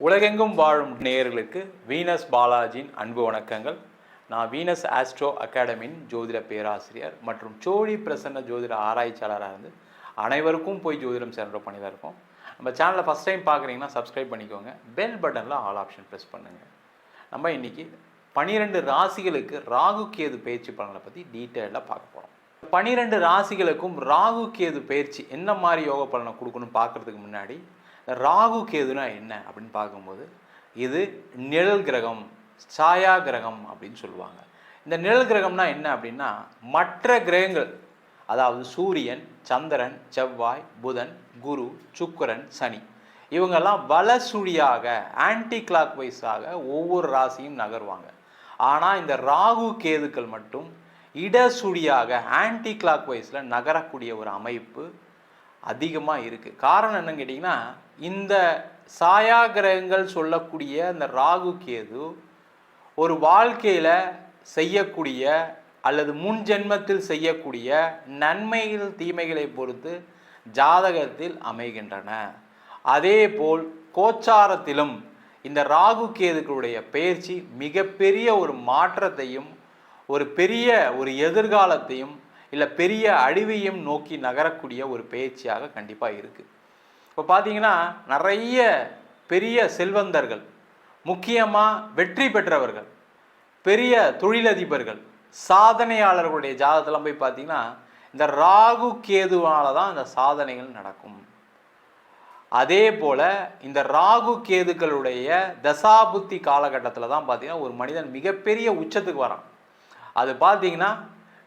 உலகெங்கும் வாழும் நேயர்களுக்கு வீனஸ் பாலாஜியின் அன்பு வணக்கங்கள். நான் வீனஸ் ஆஸ்ட்ரோ அகாடமியின் ஜோதிட பேராசிரியர் மற்றும் சோழி பிரசன்ன ஜோதிட ஆராய்ச்சியாளராக இருந்து அனைவருக்கும் போய் ஜோதிடம் சென்ற பண்ணி தான் இருக்கோம். நம்ம சேனலை ஃபஸ்ட் டைம் பார்க்குறீங்கன்னா சப்ஸ்கிரைப் பண்ணிக்கோங்க, பெல் பட்டனில் ஆல் ஆப்ஷன் ப்ரெஸ் பண்ணுங்கள். நம்ம இன்றைக்கி 12 ராசிகளுக்கு ராகு கேது பயிற்சி பலனை பற்றி டீட்டெயிலாக பார்க்க போகிறோம். 12 ராசிகளுக்கும் ராகு கேது பயிற்சி என்ன மாதிரி யோக பலனை கொடுக்கணும்னு பார்க்குறதுக்கு முன்னாடி ராகு கேதுனா என்ன அப்படின்னு பார்க்கும்போது இது நிழல் கிரகம், சாயா கிரகம் அப்படின்னு சொல்லுவாங்க. இந்த நிழல் கிரகம்னா என்ன அப்படின்னா மற்ற கிரகங்கள், அதாவது சூரியன், சந்திரன், செவ்வாய், புதன், குரு, சுக்கிரன், சனி, இவங்கெல்லாம் வலசுழியாக ஆன்டி கிளாக் வைஸாக ஒவ்வொரு ராசியும் நகர்வாங்க. ஆனால் இந்த ராகு கேதுக்கள் மட்டும் இடசுழியாக ஆன்டி கிளாக் வைஸில் நகரக்கூடிய ஒரு அமைப்பு அதிகமாக இருக்குது. காரணம் என்னன்னு கேட்டிங்கன்னா, இந்த சாயா கிரகங்கள் சொல்லக்கூடிய இந்த ராகு கேது ஒரு வாழ்க்கையில் செய்யக்கூடிய அல்லது முன் ஜென்மத்தில் செய்யக்கூடிய நன்மைகள் தீமைகளை பொறுத்து ஜாதகத்தில் அமைகின்றன. அதே போல் கோச்சாரத்திலும் இந்த ராகு கேதுக்களுடைய பெயர்ச்சி மிகப்பெரிய ஒரு மாற்றத்தையும் ஒரு பெரிய ஒரு எதிர்காலத்தையும் இல்லை பெரிய அழிவையும் நோக்கி நகரக்கூடிய ஒரு பயிற்சியாக கண்டிப்பாக இருக்குது. இப்போ பார்த்தீங்கன்னா நிறைய பெரிய செல்வந்தர்கள், முக்கியமாக வெற்றி பெற்றவர்கள், பெரிய தொழிலதிபர்கள், சாதனையாளர்களுடைய ஜாதகத்தெல்லாம் போய் பார்த்தீங்கன்னா இந்த ராகு கேதுவால தான் இந்த சாதனைகள் நடக்கும். அதே போல் இந்த ராகு கேதுக்களுடைய தசாபுத்தி காலகட்டத்தில் தான் பார்த்தீங்கன்னா ஒரு மனிதன் மிகப்பெரிய உச்சத்துக்கு வரான். அது பார்த்தீங்கன்னா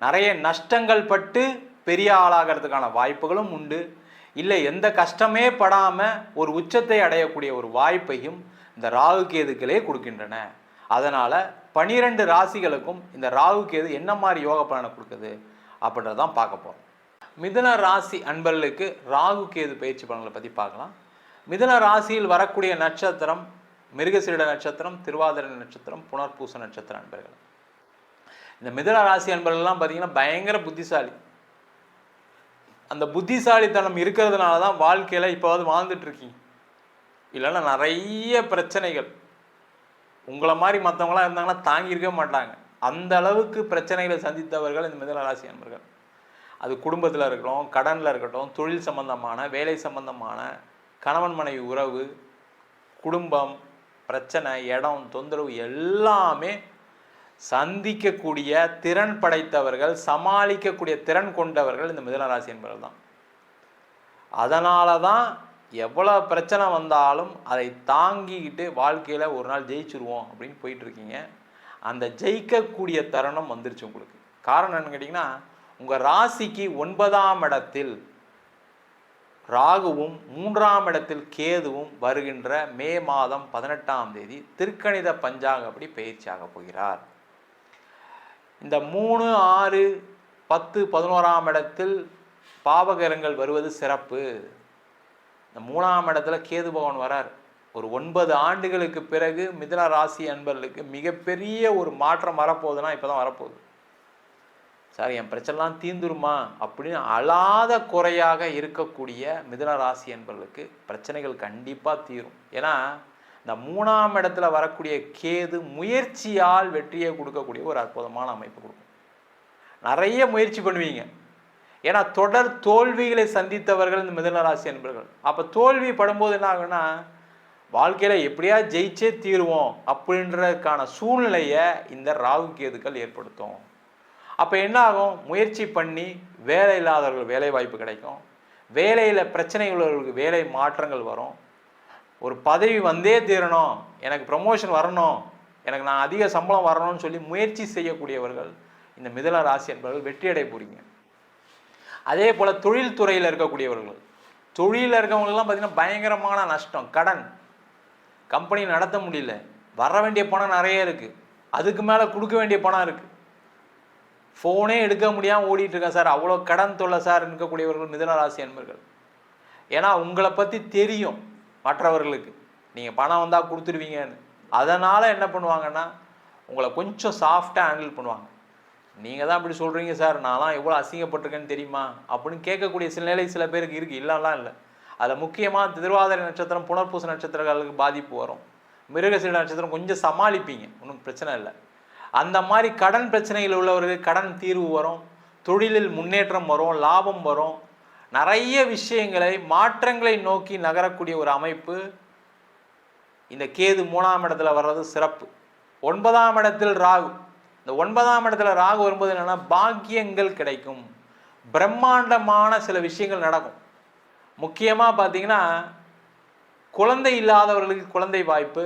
நிறைய நஷ்டங்கள் பட்டு பெரிய ஆளாகிறதுக்கான வாய்ப்புகளும் உண்டு. இல்லை எந்த கஷ்டமே படாமல் ஒரு உச்சத்தை அடையக்கூடிய ஒரு வாய்ப்பையும் இந்த ராகு கேதுக்களே கொடுக்கின்றன. அதனால் 12 ராசிகளுக்கும் இந்த ராகு கேது என்ன மாதிரி யோக பலனை கொடுக்குது அப்படின்றதான் பார்க்க போகிறோம். மிதுன ராசி அன்பர்களுக்கு ராகு கேது பயிற்சி பலன்களை பற்றி பார்க்கலாம். மிதுன ராசியில் வரக்கூடிய நட்சத்திரம் மிருகசீரிட நட்சத்திரம், திருவாதிரை நட்சத்திரம், புனர்பூச நட்சத்திர அன்பர்கள். இந்த மிதுன ராசி அன்பர்கள்லாம் பார்த்தீங்கன்னா பயங்கர புத்திசாலி. அந்த புத்திசாலித்தனம் இருக்கிறதுனால தான் வாழ்க்கையில் இப்போவாது வாழ்ந்துட்டு இருக்கீங்க. இல்லைன்னா நிறைய பிரச்சனைகள், உங்களை மாதிரி மற்றவங்களாம் இருந்தாங்கன்னா தாங்கியிருக்க மாட்டாங்க. அந்த அளவுக்கு பிரச்சனைகளை சந்தித்தவர்கள் இந்த மிதுன ராசி அன்பர்கள். அது குடும்பத்தில் இருக்கட்டும், கடனில் இருக்கட்டும், தொழில் சம்பந்தமான, வேலை சம்பந்தமான, கணவன் மனைவி உறவு, குடும்பம் பிரச்சனை, இடம் தொந்தரவு எல்லாமே சந்திக்கக்கூடிய திறன் படைத்தவர்கள், சமாளிக்கக்கூடிய திறன் கொண்டவர்கள் இந்த மிதுன ராசி என்பவர்கள் தான். அதனால தான் எவ்வளோ பிரச்சனை வந்தாலும் அதை தாங்கிக்கிட்டு வாழ்க்கையில் ஒரு நாள் ஜெயிச்சிருவோம் அப்படின்னு போயிட்டு இருக்கீங்க. அந்த ஜெயிக்கக்கூடிய தருணம் வந்துருச்சு உங்களுக்கு. காரணம் என்னன்னு கேட்டிங்கன்னா, உங்கள் ராசிக்கு 9ஆம் இடத்தில் ராகுவும் 3ஆம் இடத்தில் கேதுவும் வருகின்ற மே மாதம் 18ஆம் தேதி திருக்கணித பஞ்சாங்கப்படி பயிற்சியாக போகிறார். இந்த 3, 6, 10, 11ஆம் இடத்தில் பாவகரங்கள் வருவது சிறப்பு. இந்த 3ஆம் இடத்துல கேது பகவான் வரார். ஒரு 9 ஆண்டுகளுக்கு பிறகு மிதுன ராசி அன்பர்களுக்கு மிகப்பெரிய ஒரு மாற்றம் வரப்போகுதுன்னா இப்போ தான் வரப்போகுது. சார் என் பிரச்சனைலாம் தீந்துருமா அப்படின்னு அழாத குறையாக இருக்கக்கூடிய மிதுன ராசி அன்பர்களுக்கு பிரச்சனைகள் கண்டிப்பாக தீரும். ஏன்னா இந்த 3ஆம் இடத்துல வரக்கூடிய கேது முயற்சியால் வெற்றியை கொடுக்கக்கூடிய ஒரு அற்புதமான அமைப்பு கொடுக்கும். நிறைய முயற்சி பண்ணுவீங்க. ஏன்னா தொடர் தோல்விகளை சந்தித்தவர்கள் இந்த மிதுன ராசி அன்பர்கள். அப்போ தோல்வி படும்போது என்ன ஆகுன்னா, வாழ்க்கையில் எப்படியா ஜெயிச்சே தீருவோம் அப்படின்றதுக்கான சூழ்நிலையை இந்த ராகு கேதுக்கள் ஏற்படுத்தும். அப்போ என்ன ஆகும், முயற்சி பண்ணி வேலை இல்லாதவர்கள் வேலை வாய்ப்பு கிடைக்கும், வேலையில் பிரச்சனை உள்ளவர்களுக்கு வேலை மாற்றங்கள் வரும், ஒரு பதவி வந்தே தீரணும், எனக்கு ப்ரமோஷன் வரணும், எனக்கு நான் அதிக சம்பளம் வரணும்னு சொல்லி முயற்சி செய்யக்கூடியவர்கள் இந்த மிதுன ராசி என்பவர்கள் வெற்றி அடைய போகிறீங்க. அதே போல் தொழில் துறையில் இருக்கக்கூடியவர்கள், தொழிலில் இருக்கவங்களெல்லாம் பார்த்திங்கன்னா பயங்கரமான நஷ்டம், கடன், கம்பெனி நடத்த முடியல, வர வேண்டிய பணம் நிறைய இருக்குது, அதுக்கு மேலே கொடுக்க வேண்டிய பணம் இருக்குது, ஃபோனே எடுக்க முடியாமல் ஓடிட்டு இருக்கேன் சார், அவ்வளோ கடன் தொல்லை சார் இருக்கக்கூடியவர்கள் மிதுன ராசி அன்பர்கள். ஏன்னா உங்களை பற்றி தெரியும் மற்றவர்களுக்கு, நீங்கள் பணம் வந்தால் கொடுத்துருவீங்கன்னு. அதனால் என்ன பண்ணுவாங்கன்னா உங்களை கொஞ்சம் சாஃப்டாக ஹேண்டில் பண்ணுவாங்க. நீங்கள் தான் அப்படி சொல்கிறீங்க சார், நான்லாம் எவ்வளோ அசிங்கப்பட்டிருக்கேன்னு தெரியுமா அப்படின்னு கேட்கக்கூடிய சில நிலை சில பேருக்கு இருக்குது, இல்லைலாம் இல்லை. அதில் முக்கியமாக திருவாதிரை நட்சத்திரம் புனர்பூச நட்சத்திரங்களுக்கு பாதிப்பு வரும். மிருகசீட நட்சத்திரம் கொஞ்சம் சமாளிப்பீங்க, ஒன்றும் பிரச்சனை இல்லை. அந்த மாதிரி கடன் பிரச்சனைகள் உள்ளவர்களுக்கு கடன் தீர்வு வரும், தொழிலில் முன்னேற்றம் வரும், லாபம் வரும். நிறைய விஷயங்களை மாற்றங்களை நோக்கி நகரக்கூடிய ஒரு அமைப்பு இந்த கேது 3ஆம் இடத்துல வர்றது சிறப்பு. 9ஆம் இடத்தில் ராகு. இந்த 9ஆம் இடத்துல ராகு வரும்போது என்னன்னா பாக்கியங்கள் கிடைக்கும், பிரம்மாண்டமான சில விஷயங்கள் நடக்கும். முக்கியமாக பார்த்தீங்கன்னா குழந்தை இல்லாதவர்களுக்கு குழந்தை வாய்ப்பு,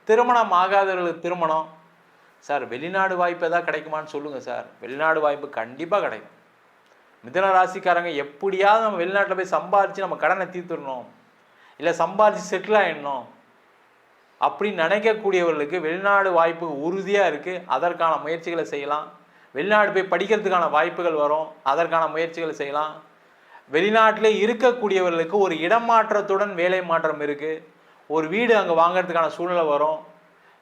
திருமணம் ஆகாதவர்களுக்கு திருமணம். சார் வெளிநாடு வாய்ப்பு எதாவது கிடைக்குமான்னு சொல்லுங்கள் சார். வெளிநாடு வாய்ப்பு கண்டிப்பாக கிடைக்கும். மிதுன ராசிக்காரங்க எப்படியாவது நம்ம வெளிநாட்டில் போய் சம்பாரித்து நம்ம கடனை தீர்த்துடணும், இல்லை சம்பாரித்து செட்டில் ஆகிடணும் அப்படின்னு நினைக்கக்கூடியவர்களுக்கு வெளிநாடு வாய்ப்பு உறுதியாக இருக்குது. அதற்கான முயற்சிகளை செய்யலாம். வெளிநாடு போய் படிக்கிறதுக்கான வாய்ப்புகள் வரும், அதற்கான முயற்சிகளை செய்யலாம். வெளிநாட்டிலே இருக்கக்கூடியவர்களுக்கு ஒரு இடமாற்றத்துடன் வேலை மாற்றம் இருக்குது, ஒரு வீடு அங்கே வாங்கிறதுக்கான சூழ்நிலை வரும்.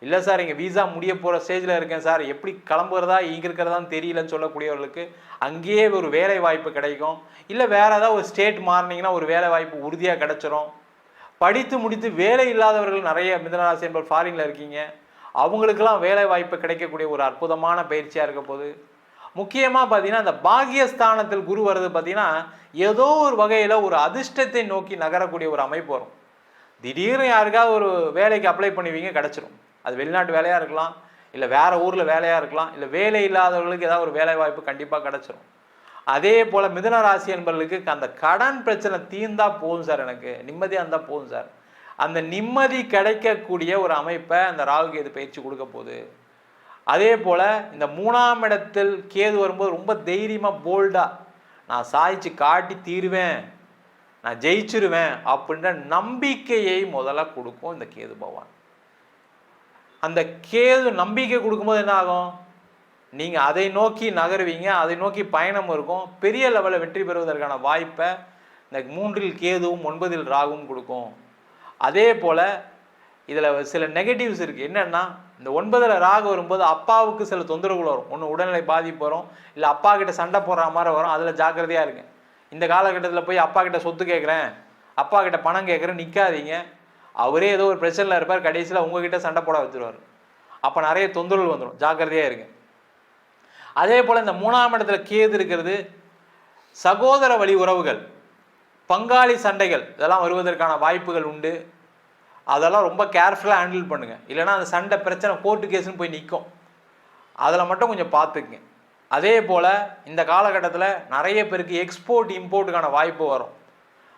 இல்லை சார் இங்கே வீசா முடிய போகிற ஸ்டேஜில் இருக்கேன் சார், எப்படி கிளம்புறதா இங்கே இருக்கிறதான்னு தெரியலன்னு சொல்லக்கூடியவர்களுக்கு அங்கேயே ஒரு வேலை வாய்ப்பு கிடைக்கும். இல்லை வேறு ஏதாவது ஒரு ஸ்டேட் மாறினீங்கன்னா ஒரு வேலை வாய்ப்பு உறுதியாக கிடைச்சிரும். படித்து முடித்து வேலை இல்லாதவர்கள் நிறைய மிதுனராசி என்பவர் ஃபாரினில் இருக்கீங்க, அவங்களுக்கெல்லாம் வேலை வாய்ப்பு கிடைக்கக்கூடிய ஒரு அற்புதமான பயிற்சியாக இருக்க போகுது. முக்கியமாக பார்த்தீங்கன்னா இந்த பாகியஸ்தானத்தில் குரு வருது பார்த்தீங்கன்னா ஏதோ ஒரு வகையில் ஒரு அதிர்ஷ்டத்தை நோக்கி நகரக்கூடிய ஒரு அமைப்பு வரும். திடீர்னு யாருக்காவது ஒரு வேலைக்கு அப்ளை பண்ணுவீங்க, கிடச்சிரும். அது வெளிநாட்டு வேலையாக இருக்கலாம், இல்லை வேறு ஊரில் வேலையாக இருக்கலாம், இல்லை வேலை இல்லாதவர்களுக்கு ஏதாவது ஒரு வேலை வாய்ப்பு கண்டிப்பாக கிடச்சிரும். அதே போல் மிதுன ராசி என்பவர்களுக்கு அந்த கடன் பிரச்சனை தீர்ந்தால் போதும் சார், எனக்கு நிம்மதியாக இருந்தால் போதும் சார், அந்த நிம்மதி கிடைக்கக்கூடிய ஒரு அமைப்பை அந்த ராகு கேது பயிற்சி கொடுக்க போகுது. அதே போல் இந்த 3ஆம் இடத்தில் கேது வரும்போது ரொம்ப தைரியமாக போல்டாக நான் சாதிச்சு காட்டி தீருவேன், நான் ஜெயிச்சிருவேன் அப்படின்ற நம்பிக்கையை முதல்ல கொடுக்கும் இந்த கேது பகவான். அந்த கேது நம்பிக்கை கொடுக்கும்போது என்ன ஆகும், நீங்கள் அதை நோக்கி நகருவீங்க, அதை நோக்கி பயணம் இருக்கும். பெரிய லெவலில் வெற்றி பெறுவதற்கான வாய்ப்பை இந்த 3இல் கேதுவும் 9இல் ராகுவும் கொடுக்கும். அதே போல் இதில் சில நெகட்டிவ்ஸ் இருக்குது. என்னென்னா இந்த 9இல் ராகு வரும்போது அப்பாவுக்கு சில தொந்தரவுகள் வரும். ஒன்று உடல்நிலை பாதிப்பு வரும், இல்லை அப்பா கிட்ட சண்டை போடுற மாதிரி வரும். அதில் ஜாக்கிரதையாக இருங்க. இந்த காலகட்டத்தில் போய் அப்பா கிட்ட சொத்து கேட்குறேன், அப்பா கிட்ட பணம் கேட்குறேன் நிற்காதீங்க. அவரே ஏதோ ஒரு பிரச்சனையில் இருப்பார், கடைசியில் உங்ககிட்ட சண்டை போட வச்சுருவார். அப்போ நிறைய தொந்தரவு வந்துடும், ஜாக்கிரதையாக இருங்க. அதே போல் இந்த 3ஆம் இடத்துல கேது இருக்கிறது சகோதர வழி உறவுகள், பங்காளி சண்டைகள் இதெல்லாம் வருவதற்கான வாய்ப்புகள் உண்டு. அதெல்லாம் ரொம்ப கேர்ஃபுல்லாக ஹேண்டில் பண்ணுங்கள், இல்லைனா அந்த சண்டை பிரச்சனை கோர்ட்டு கேஸுன்னு போய் நிற்கும். அதில் மட்டும் கொஞ்சம் பார்த்துக்குங்க. அதே போல் இந்த காலகட்டத்தில் நிறைய பேருக்கு எக்ஸ்போர்ட் இம்போர்ட்டுக்கான வாய்ப்பு வரும்.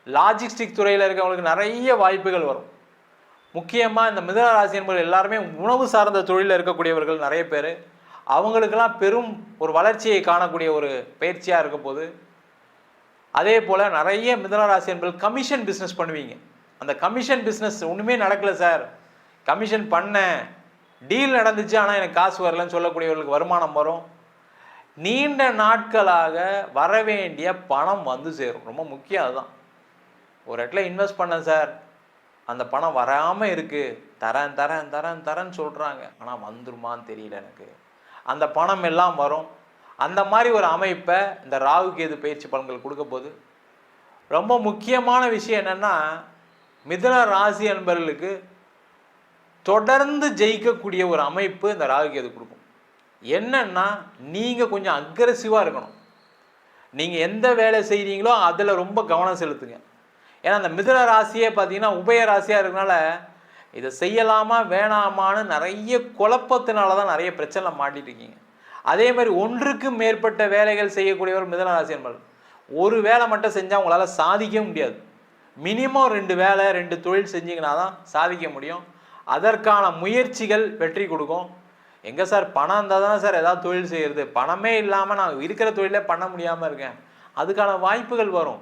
லாஜிஸ்டிக் துறையில் இருக்கிறவங்களுக்கு நிறைய வாய்ப்புகள் வரும். முக்கியமாக இந்த மிதுன ராசி என்பவர்கள் எல்லாருமே உணவு சார்ந்த தொழிலில் இருக்கக்கூடியவர்கள் நிறைய பேர், அவங்களுக்கெல்லாம் பெரும் ஒரு வளர்ச்சியை காணக்கூடிய ஒரு பயிற்சியாக இருக்க போது. அதே போல் நிறைய மிதுன ராசி என்பவர்கள் கமிஷன் பிஸ்னஸ் பண்ணுவீங்க. அந்த கமிஷன் பிஸ்னஸ் ஒன்றுமே நடக்கலை சார், கமிஷன் பண்ணேன், டீல் நடந்துச்சு ஆனால் எனக்கு காசு வரலன்னு சொல்லக்கூடியவர்களுக்கு வருமானம் வரும். நீண்ட நாட்களாக வர வேண்டிய பணம் வந்து சேரும். ரொம்ப முக்கியம் அதுதான். ஒரு இடத்துல இன்வெஸ்ட் பண்ணேன் சார், அந்த பணம் வராமல் இருக்குது, தரேன் தரேன் தரேன் தரேன்னு சொல்கிறாங்க, ஆனால் வந்துருமான்னு தெரியல எனக்கு. அந்த பணம் எல்லாம் வரும். அந்த மாதிரி ஒரு அமைப்பை இந்த ராகு கேது பயிற்சி பலன்கள் கொடுக்க போது. ரொம்ப முக்கியமான விஷயம் என்னென்னா மிதுன ராசி என்பவர்களுக்கு தொடர்ந்து ஜெயிக்கக்கூடிய ஒரு அமைப்பு இந்த ராகு கேது கொடுக்கும். என்னன்னா நீங்கள் கொஞ்சம் அக்ரெசிவாக இருக்கணும். நீங்கள் எந்த வேலை செய்கிறீங்களோ அதில் ரொம்ப கவனம் செலுத்துங்க. ஏன்னா அந்த மிதுன ராசியே பார்த்தீங்கன்னா உபய ராசியாக இருக்கனால இதை செய்யலாமா வேணாமான்னு நிறைய குழப்பத்தினால தான் நிறைய பிரச்சனை மாட்டிட்டு இருக்கீங்க. அதே மாதிரி ஒன்றுக்கு மேற்பட்ட வேலைகள் செய்யக்கூடியவர் மிதுன ராசி என்பவர். ஒரு வேலை மட்டும் செஞ்சால் உங்களால் சாதிக்க முடியாது. மினிமம் 2 வேலை 2 தொழில் செஞ்சிங்கன்னா தான் சாதிக்க முடியும். அதற்கான முயற்சிகள் வெற்றி கொடுக்கும். எங்கே சார் பணம் இருந்தால் தானே சார் ஏதாவது தொழில் செய்கிறது, பணமே இல்லாமல் நான் இருக்கிற தொழிலே பண்ண முடியாமல் இருக்கேன். அதுக்கான வாய்ப்புகள் வரும்,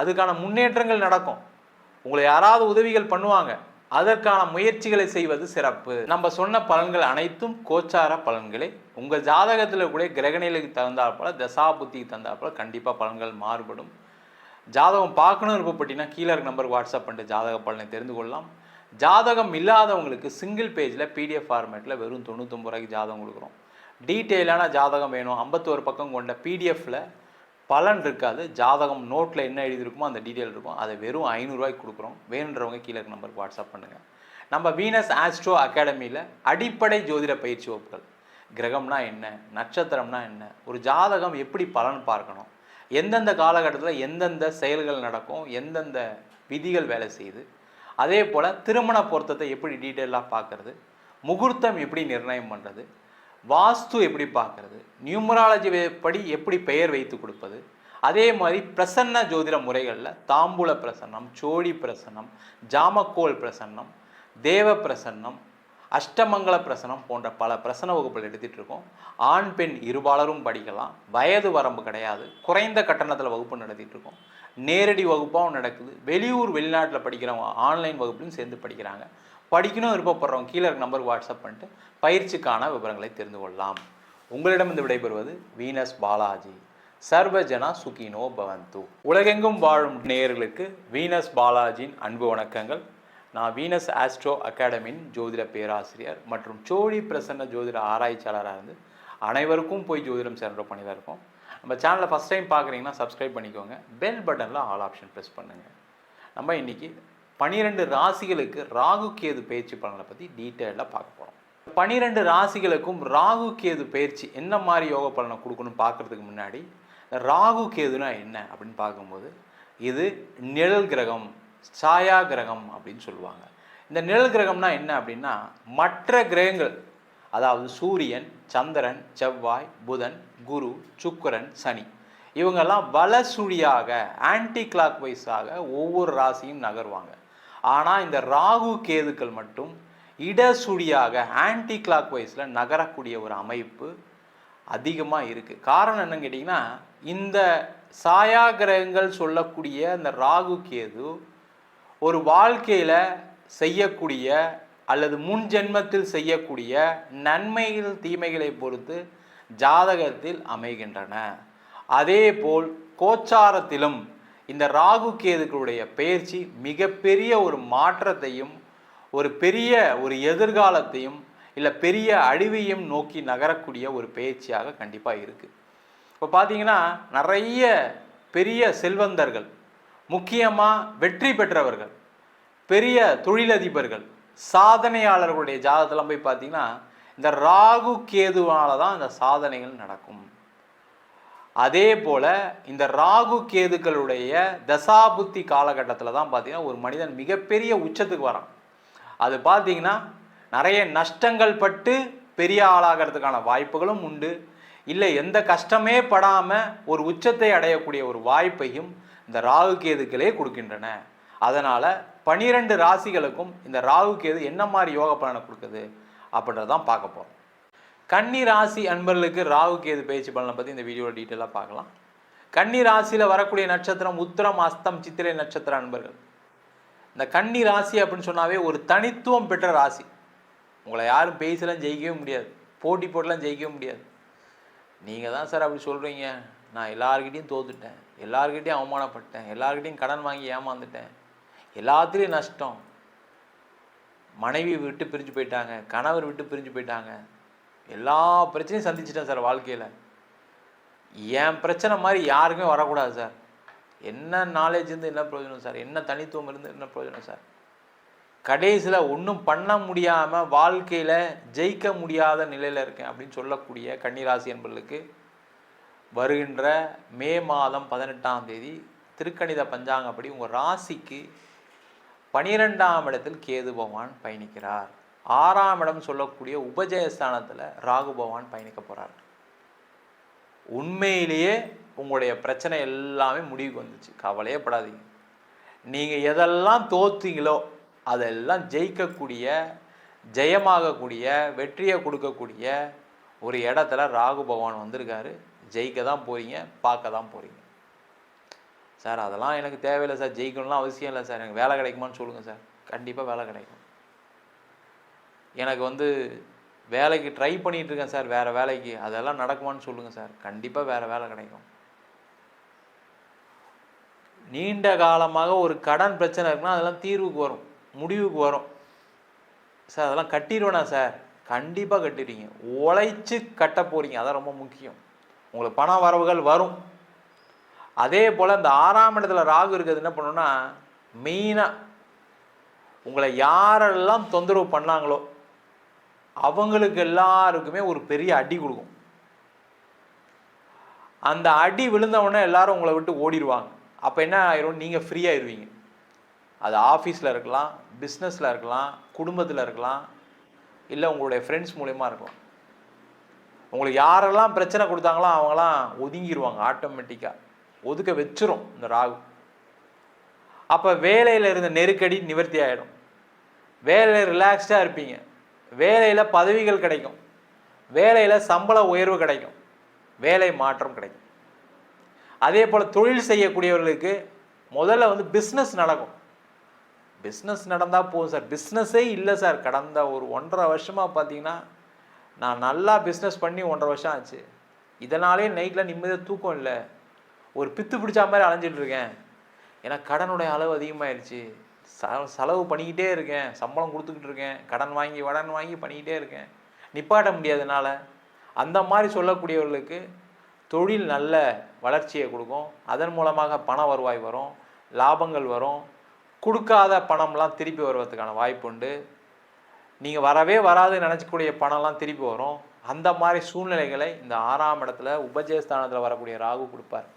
அதுக்கான முன்னேற்றங்கள் நடக்கும், உங்களை யாராவது உதவிகள் பண்ணுவாங்க. அதற்கான முயற்சிகளை செய்வது சிறப்பு. நம்ம சொன்ன பலன்கள் அனைத்தும் கோச்சார பலன்களே. உங்கள் ஜாதகத்தில் கூட கிரகணிகளுக்கு தகுந்தாற்போல் தசா புத்திக்கு தகுந்தாற்போல் கண்டிப்பாக பலன்கள் மாறுபடும். ஜாதகம் பார்க்கணும் விருப்பப்பட்டீங்கன்னா கீழே இருக்க நம்பருக்கு வாட்ஸ்அப் பண்ணிட்டு ஜாதக பலனை தெரிந்து கொள்ளலாம். ஜாதகம் இல்லாதவங்களுக்கு சிங்கிள் பேஜில் PDF ஃபார்மேட்டில் வெறும் 99 ரூபாய்க்கு ஜாதகம் கொடுக்குறோம். டீட்டெயிலான ஜாதகம் வேணும் 51 பக்கம் கொண்ட PDFல பலன் இருக்காது. ஜாதகம் நோட்டில் என்ன எழுதியிருக்குமோ அந்த டீட்டெயில் இருக்கும். அதை வெறும் 500 ரூபாய்க்கு கொடுக்குறோம். வேணுன்றவங்க கீழே இருக்க நம்பருக்கு வாட்ஸ்அப் பண்ணுங்கள். நம்ம வீனஸ் ஆஸ்ட்ரோ அகாடமியில் அடிப்படை ஜோதிட பயிற்சி வகுப்புகள், கிரகம்னா என்ன, நட்சத்திரம்னா என்ன, ஒரு ஜாதகம் எப்படி பலன் பார்க்கணும், எந்தெந்த காலகட்டத்தில் எந்தெந்த செயல்கள் நடக்கும், எந்தெந்த விதிகள் வேலை செய்யுது, அதே போல் திருமண பொருத்தத்தை எப்படி டீட்டெயிலாக பார்க்குறது, முகூர்த்தம் எப்படி நிர்ணயம் பண்ணுறது, வாஸ்து எப்படி பார்க்குறது, நியூமராலஜி படி எப்படி பெயர் வைத்து கொடுப்பது, அதே மாதிரி பிரசன்ன ஜோதிட முறைகளில் தாம்பூல பிரசன்னம், சோழி பிரசன்னம், ஜாமக்கோல் பிரசன்னம், தேவ பிரசன்னம், அஷ்டமங்கல பிரசனம் போன்ற பல பிரசன வகுப்புகள் எடுத்துகிட்டு இருக்கோம். ஆண் பெண் இருபாலரும் படிக்கலாம். வயது வரம்பு கிடையாது. குறைந்த கட்டணத்தில் வகுப்பு நடத்திட்டு இருக்கோம். நேரடி வகுப்பாகவும் நடக்குது. வெளியூர் வெளிநாட்டில் படிக்கிறவங்க ஆன்லைன் வகுப்புலையும் சேர்ந்து படிக்கிறாங்க. படிக்கணும் விருப்பப்படுறவங்க கீழே இருக்க நம்பருக்கு வாட்ஸ்அப் பண்ணிட்டு பயிற்சிக்கான விவரங்களை தெரிந்து கொள்ளலாம். உங்களிடமிருந்து விடைபெறுவது வீனஸ் பாலாஜி. சர்வஜனா சுகினோ பவந்து. உலகெங்கும் வாழும் நேயர்களுக்கு வீனஸ் பாலாஜியின் அன்பு வணக்கங்கள். நான் வீனஸ் ஆஸ்ட்ரோ அகாடமியின் ஜோதிட பேராசிரியர் மற்றும் சோழி பிரசன்ன ஜோதிட ஆராய்ச்சியாளராக இருந்து அனைவருக்கும் போய் ஜோதிடம் சேர்ந்த பண்ணி தான் இருக்கோம். நம்ம சேனலை ஃபஸ்ட் டைம் பார்க்குறீங்கன்னா சப்ஸ்கிரைப் பண்ணிக்கோங்க. பெல் பட்டனில் ஆல் ஆப்ஷன் ப்ரெஸ் பண்ணுங்கள். நம்ம இன்றைக்கி 12 ராசிகளுக்கு ராகு கேது பயிற்சி பலனை பற்றி டீட்டெயிலாக பார்க்க போகிறோம். 12 ராசிகளுக்கும் ராகு கேது பயிற்சி என்ன மாதிரி யோக பலனை கொடுக்கணும்னு பார்க்குறதுக்கு முன்னாடி ராகு கேதுனா என்ன அப்படின்னு பார்க்கும்போது இது நிழல் கிரகம், சாயா கிரகம் அப்படின்னு சொல்லுவாங்க. இந்த நிழல் கிரகம்னா என்ன அப்படின்னா மற்ற கிரகங்கள், அதாவது சூரியன், சந்திரன், செவ்வாய், புதன், குரு, சுக்கிரன், சனி, இவங்கெல்லாம் வலசுழியாக ஆன்டி கிளாக் வைஸாக ஒவ்வொரு ராசியும் நகர்வாங்க. ஆனால் இந்த ராகு கேதுக்கள் மட்டும் இடசுழியாக ஆன்டி கிளாக் வைஸில் நகரக்கூடிய ஒரு அமைப்பு அதிகமாக இருக்குது. காரணம் என்னன்னு கேட்டிங்கன்னா இந்த சாயா கிரகங்கள் சொல்லக்கூடிய இந்த ராகு கேது ஒரு வாழ்க்கையில் செய்யக்கூடிய அல்லது முன் ஜென்மத்தில் செய்யக்கூடிய நன்மைகள் தீமைகளை பொறுத்து ஜாதகத்தில் அமைகின்றன. அதே போல் கோச்சாரத்திலும் இந்த ராகு கேதுக்களுடைய பெயர்ச்சி மிகப்பெரிய ஒரு மாற்றத்தையும் ஒரு எதிர்காலத்தையும் இல்லை பெரிய அழிவையும் நோக்கி நகரக்கூடிய ஒரு பெயர்ச்சியாக கண்டிப்பாக இருக்குது. இப்போ பார்த்தீங்கன்னா நிறைய பெரிய செல்வந்தர்கள், முக்கியமாக வெற்றி பெற்றவர்கள், பெரிய தொழிலதிபர்கள், சாதனையாளர்களுடைய ஜாதகத்தெல்லாம் போய் பார்த்தீங்கன்னா இந்த ராகு கேதுவால தான் இந்த சாதனைகள் நடக்கும். அதே போல் இந்த ராகு கேதுக்களுடைய தசாபுத்தி காலகட்டத்தில் தான் பார்த்தீங்கன்னா ஒரு மனிதன் மிகப்பெரிய உச்சத்துக்கு வரான். அது பார்த்தீங்கன்னா நிறைய நஷ்டங்கள் பட்டு பெரிய ஆளாகிறதுக்கான வாய்ப்புகளும் உண்டு. இல்லை எந்த கஷ்டமே படாமல் ஒரு உச்சத்தை அடையக்கூடிய ஒரு வாய்ப்பையும் இந்த ராகு கேதுக்களே கொடுக்கின்றன. அதனால் 12 ராசிகளுக்கும் இந்த ராகு கேது என்ன மாதிரி யோக பலனை கொடுக்குது அப்படின்றதான் பார்க்க போகிறோம். கன்னி ராசி அன்பர்களுக்கு ராகு கேது பயிற்சி பலனை பற்றி இந்த வீடியோவில் டீட்டெயிலாக பார்க்கலாம். கன்னி ராசியில் வரக்கூடிய நட்சத்திரம் உத்திரம், அஸ்தம், சித்திரை நட்சத்திர அன்பர்கள். இந்த கன்னி ராசி அப்படின்னு சொன்னாவே ஒரு தனித்துவம் பெற்ற ராசி. உங்களை யாரும் பேசலாம் ஜெயிக்கவே முடியாது, போட்டி போட்டெலாம் ஜெயிக்கவே முடியாது. நீங்கள் தான் சார் அப்படி சொல்கிறீங்க, நான் எல்லாருக்கிட்டையும் தோத்துட்டேன், எல்லாருக்கிட்டையும் அவமானப்பட்டேன், எல்லாருக்கிட்டையும் கடன் வாங்கி ஏமாந்துட்டேன், எல்லாத்துலேயும் நஷ்டம், மனைவி விட்டு பிரிஞ்சு போயிட்டாங்க, கணவர் விட்டு பிரிஞ்சு போயிட்டாங்க, எல்லா பிரச்சனையும் சந்திச்சிட்டேன் சார் வாழ்க்கையில், என் பிரச்சனை மாதிரி யாருக்குமே வரக்கூடாது சார், என்ன நாலேஜ் இருந்து என்ன பிரயோஜனம் சார், என்ன தனித்துவம் இருந்து என்ன பிரயோஜனம் சார், கடைசியில் ஒன்றும் பண்ண முடியாமல் வாழ்க்கையில் ஜெயிக்க முடியாத நிலையில் இருக்கேன் அப்படின்னு சொல்லக்கூடிய கன்னிராசி என்பவர்களுக்கு வருகின்ற மே மாதம் 18ஆம் தேதி திருக்கணித பஞ்சாங்கப்படி உங்கள் ராசிக்கு 12ஆம் இடத்தில் கேது பகவான் பயணிக்கிறார். 6ஆம் இடம் சொல்லக்கூடிய உபஜயஸ்தானத்தில் ராகு பகவான் பயணிக்க போகிறார். உண்மையிலேயே உங்களுடைய பிரச்சனை எல்லாமே முடிவுக்கு வந்துச்சு, கவலையே படாதீங்க. நீங்கள் எதெல்லாம் தோத்தீங்களோ அதெல்லாம் ஜெயிக்கக்கூடிய, ஜெயமாகக்கூடிய, வெற்றியை கொடுக்கக்கூடிய ஒரு இடத்துல ராகு பகவான் வந்திருக்காரு. ஜெயிக்க தான் போகிறீங்க, பார்க்க தான் போகிறீங்க. சார் அதெல்லாம் எனக்கு தேவையில்லை சார், ஜெயிக்கணும்லாம் அவசியம் இல்லை சார், எனக்கு வேலை கிடைக்குமான்னு சொல்லுங்கள் சார். கண்டிப்பாக வேலை கிடைக்கும். எனக்கு வேலைக்கு ட்ரை பண்ணிகிட்டு இருக்கேன் சார், வேறு வேலைக்கு, அதெல்லாம் நடக்குமான்னு சொல்லுங்கள் சார். கண்டிப்பாக வேறு வேலை கிடைக்கும். நீண்ட காலமாக ஒரு கடன் பிரச்சனை இருக்குன்னா அதெல்லாம் தீர்வுக்கு வரும், முடிவுக்கு வரும். சார் அதெல்லாம் கட்டிடுவேனா சார்? கண்டிப்பாக கட்டிடுவீங்க. உழைச்சி கட்ட போகிறீங்க, அதான் ரொம்ப முக்கியம். உங்களுக்கு பண வரவுகள் வரும். அதே போல் இந்த 6ஆம் இடத்துல ராகு இருக்கிறது என்ன பண்ணுன்னா, மெயினாக உங்களை யாரெல்லாம் தொந்தரவு பண்ணாங்களோ அவங்களுக்கு எல்லாருக்குமே ஒரு பெரிய அடி கொடுக்கும். அந்த அடி விழுந்தவுடனே எல்லாரும் உங்களை விட்டு ஓடிடுவாங்க. அப்போ என்ன ஆயிரும், நீங்கள் ஃப்ரீ ஆயிடுவீங்க. அது ஆஃபீஸில் இருக்கலாம், பிஸ்னஸில் இருக்கலாம், குடும்பத்தில் இருக்கலாம், இல்லை உங்களுடைய ஃப்ரெண்ட்ஸ் மூலயமா இருக்கலாம். உங்களுக்கு யாரெல்லாம் பிரச்சனை கொடுத்தாங்களோ அவங்களாம் ஒதுங்கிடுவாங்க. ஆட்டோமேட்டிக்காக ஒதுக்க வச்சிரும் இந்த ராகு. அப்போ வேலையில் இருந்த நெருக்கடி நிவர்த்தி ஆகிடும். வேலையில் ரிலாக்ஸ்டாக இருப்பீங்க. வேலையில் பதவிகள் கிடைக்கும். வேலையில் சம்பள உயர்வு கிடைக்கும். வேலை மாற்றம் கிடைக்கும். அதே போல் தொழில் செய்யக்கூடியவர்களுக்கு முதல்ல பிஸ்னஸ் நடக்கும். பிஸ்னஸ் நடந்தால் போதும் சார். பிஸ்னஸே இல்லை சார். கடந்த ஒரு 1.5 வருஷமாக பார்த்தீங்கன்னா நான் நல்லா பிஸ்னஸ் பண்ணி 1.5 வருஷம் ஆச்சு. இதனாலே நைட்டில் நிம்மதியாக தூக்கம் இல்லை. ஒரு பித்து பிடிச்ச மாதிரி அலைஞ்சிட்ருக்கேன். ஏன்னா கடனுடைய அளவு அதிகமாகிடுச்சு. செலவு பண்ணிக்கிட்டே இருக்கேன். சம்பளம் கொடுத்துக்கிட்டு இருக்கேன். கடன் வாங்கி பண்ணிக்கிட்டே இருக்கேன். நிப்பாட்ட முடியாதனால அந்த மாதிரி சொல்லக்கூடியவர்களுக்கு தொழில் நல்ல வளர்ச்சியை கொடுக்கும். அதன் மூலமாக பண வருவாய் வரும், லாபங்கள் வரும். கொடுக்காத பணம்லாம் திருப்பி வருவதற்கான வாய்ப்பு உண்டு. நீங்கள் வரவே வராதுன்னு நினச்சக்கூடிய பணம்லாம் திருப்பி வரும். அந்த மாதிரி சூழ்நிலைகளை இந்த 6ஆம் இடத்துல உபஜயஸ்தானத்தில் வரக்கூடிய ராகு கொடுப்பார்.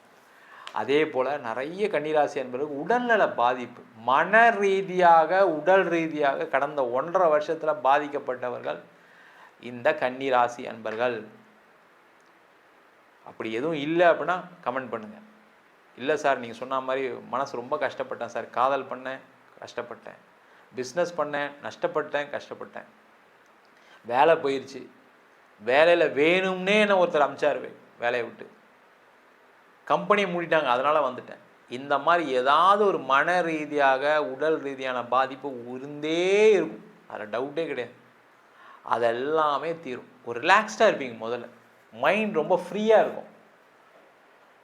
அதே போல் நிறைய கன்னிராசி என்பவர்களுக்கு உடல்நல பாதிப்பு, மன ரீதியாக உடல் ரீதியாக கடந்த 1.5 வருஷத்தில் பாதிக்கப்பட்டவர்கள் இந்த கன்னிராசி அன்பர்கள். அப்படி எதுவும் இல்லை அப்படின்னா கமெண்ட் பண்ணுங்கள். இல்லை சார் நீங்கள் சொன்ன மாதிரி மனசு ரொம்ப கஷ்டப்பட்டேன் சார், காதல் பண்ணேன் கஷ்டப்பட்டேன், பிஸ்னஸ் பண்ணேன் நஷ்டப்பட்டேன், கஷ்டப்பட்டேன், வேலை போயிடுச்சு, வேலையில் வேணும்னே என்ன ஒருத்தர் அமிச்சார் வேலையை விட்டு, கம்பெனியை மூடிட்டாங்க அதனால் வந்துட்டேன். இந்த மாதிரி ஏதாவது ஒரு மன ரீதியாக உடல் ரீதியான பாதிப்பு இருந்தே இருக்கும். அதில் டவுட்டே கிடையாது. அதெல்லாமே தீரும். ஒரு ரிலாக்ஸ்டாக இருப்பீங்க. முதல்ல மைண்ட் ரொம்ப ஃப்ரீயாக இருக்கும்.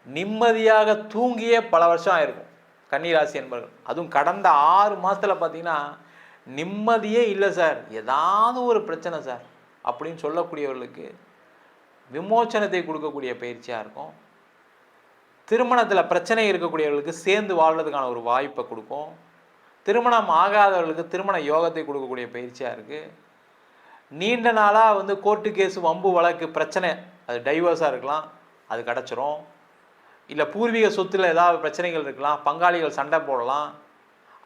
நிம்மதியாக தூங்கியே பல வருஷம் ஆயிருக்கும் கன்னிராசி என்பவர்கள். அதுவும் கடந்த 6 மாதத்தில் பார்த்தீங்கன்னா நிம்மதியே இல்லை சார், ஏதாவது ஒரு பிரச்சனை சார் அப்படின்னு சொல்லக்கூடியவர்களுக்கு விமோச்சனத்தை கொடுக்கக்கூடிய பயிற்சியாக இருக்கும். திருமணத்தில் பிரச்சனை இருக்கக்கூடியவர்களுக்கு சேர்ந்து வாழ்றதுக்கான ஒரு வாய்ப்பை கொடுக்கும். திருமணம் ஆகாதவர்களுக்கு திருமண யோகத்தை கொடுக்கக்கூடிய பயிற்சியாக இருக்குது. நீண்ட நாளாக கோர்ட்டு கேஸு வம்பு வழக்கு பிரச்சனை, அது டைவர்ஸாக இருக்கலாம், அது கிடச்சிரும். இல்லை பூர்வீக சொத்தில் ஏதாவது பிரச்சனைகள் இருக்கலாம், பங்காளிகள் சண்டை போடலாம்,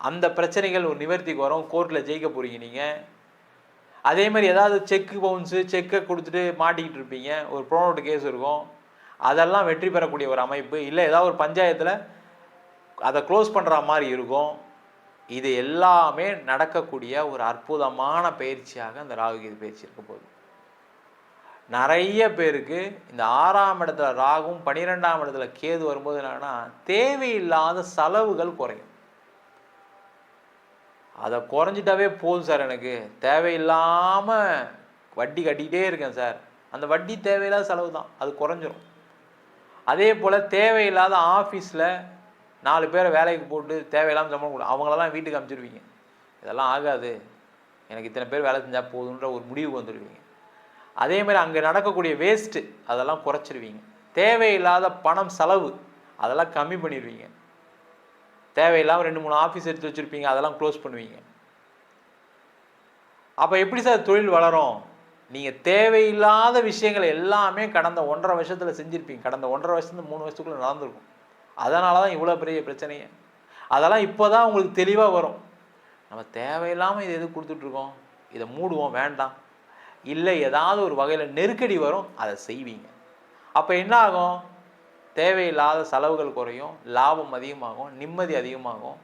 அந்த பிரச்சனைகள் ஒரு நிவர்த்திக்கு வரும். கோர்ட்டில் ஜெயிக்க போகிறீங்க நீங்கள். அதே மாதிரி ஏதாவது செக்கு பவுன்ஸு செக்கை கொடுத்துட்டு மாட்டிக்கிட்டு இருப்பீங்க, ஒரு ப்ரோனோட் கேஸ் இருக்கும், அதெல்லாம் வெற்றி பெறக்கூடிய ஒரு அமைப்பு. இல்லை ஏதாவது ஒரு பஞ்சாயத்தில் அதை க்ளோஸ் பண்ணுற மாதிரி இருக்கும். இது எல்லாமே நடக்கக்கூடிய ஒரு அற்புதமான பயிற்சியாக அந்த ராகுகேது பயிற்சி இருக்க போகுது. நிறைய பேருக்கு இந்த 6ஆம் இடத்துல ராகும் 12ஆம் இடத்துல கேது வரும்போது என்னன்னா தேவையில்லாத செலவுகள் குறையும். அதை குறைஞ்சிட்டாவே போதும் சார், எனக்கு தேவையில்லாமல் வட்டி கட்டிக்கிட்டே இருக்கேன் சார், அந்த வட்டி தேவையில்லாத செலவு தான், அது குறைஞ்சிரும். அதே போல் தேவையில்லாத ஆஃபீஸில் 4 பேரை வேலைக்கு போட்டு தேவையில்லாமல் சம்பளம் கொடுக்கும், அவங்களெல்லாம் வீட்டுக்கு அனுப்பிச்சிடுவீங்க. இதெல்லாம் ஆகாது, எனக்கு இத்தனை பேர் வேலை செஞ்சால் போதுன்ற ஒரு முடிவுக்கு வந்துடுவீங்க. அதே மாதிரி அங்கே நடக்கக்கூடிய வேஸ்ட்டு அதெல்லாம் குறைச்சிடுவீங்க. தேவையில்லாத பணம் செலவு அதெல்லாம் கம்மி பண்ணிடுவீங்க. தேவையில்லாமல் 2-3 ஆஃபீஸ் எடுத்து வச்சுருப்பீங்க, அதெல்லாம் க்ளோஸ் பண்ணுவீங்க. அப்போ எப்படி சார் தொழில் வளரும்? நீங்கள் தேவையில்லாத விஷயங்கள் எல்லாமே கடந்த 1.5 வருஷத்தில் செஞ்சுருப்பீங்க. கடந்த 1.5 வருஷத்துலேருந்து 3 வருஷத்துக்குள்ளே நடந்திருக்கும். அதனால தான் இவ்வளோ பெரிய பிரச்சனையே. அதெல்லாம் இப்போ தான் உங்களுக்கு தெளிவாக வரும். நம்ம தேவையில்லாமல் இது எது கொடுத்துட்ருக்கோம், இதை மூடுவோம், வேண்டாம். இல்லை ஏதாவது ஒரு வகையில் நெருக்கடி வரும், அதை செய்வீங்க. அப்போ என்ன ஆகும்? தேவையில்லாத செலவுகள் குறையும், லாபம் அதிகமாகும், நிம்மதி அதிகமாகும்.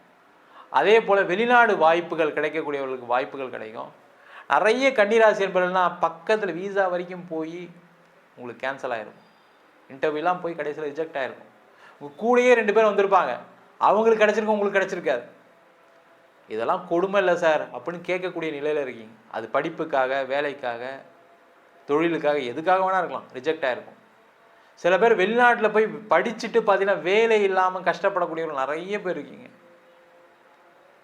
அதே போல் வெளிநாடு வாய்ப்புகள் கிடைக்கக்கூடியவர்களுக்கு வாய்ப்புகள் கிடைக்கும். நிறைய கன்னிராசி என்பவர்கள்னால் பக்கத்தில் வீசா வரைக்கும் போய் உங்களுக்கு கேன்சல் ஆகிருக்கும். இன்டர்வியூலாம் போய் கடைசியில் ரிஜெக்ட் ஆகிருக்கும். உங்கள் கூடயே 2 பேர் வந்திருப்பாங்க, அவங்களுக்கு கிடச்சிருக்கும், உங்களுக்கு கிடச்சிருக்காது. இதெல்லாம் கொடுமை இல்லை சார் அப்படின்னு கேட்கக்கூடிய நிலையில் இருக்கீங்க. அது படிப்புக்காக, வேலைக்காக, தொழிலுக்காக, எதுக்காக வேணா இருக்கலாம், ரிஜெக்ட் ஆகிருக்கும். சில பேர் வெளிநாட்டில் போய் படிச்சுட்டு பார்த்தீங்கன்னா வேலை இல்லாமல் கஷ்டப்படக்கூடியவர்கள் நிறைய பேர் இருக்கீங்க.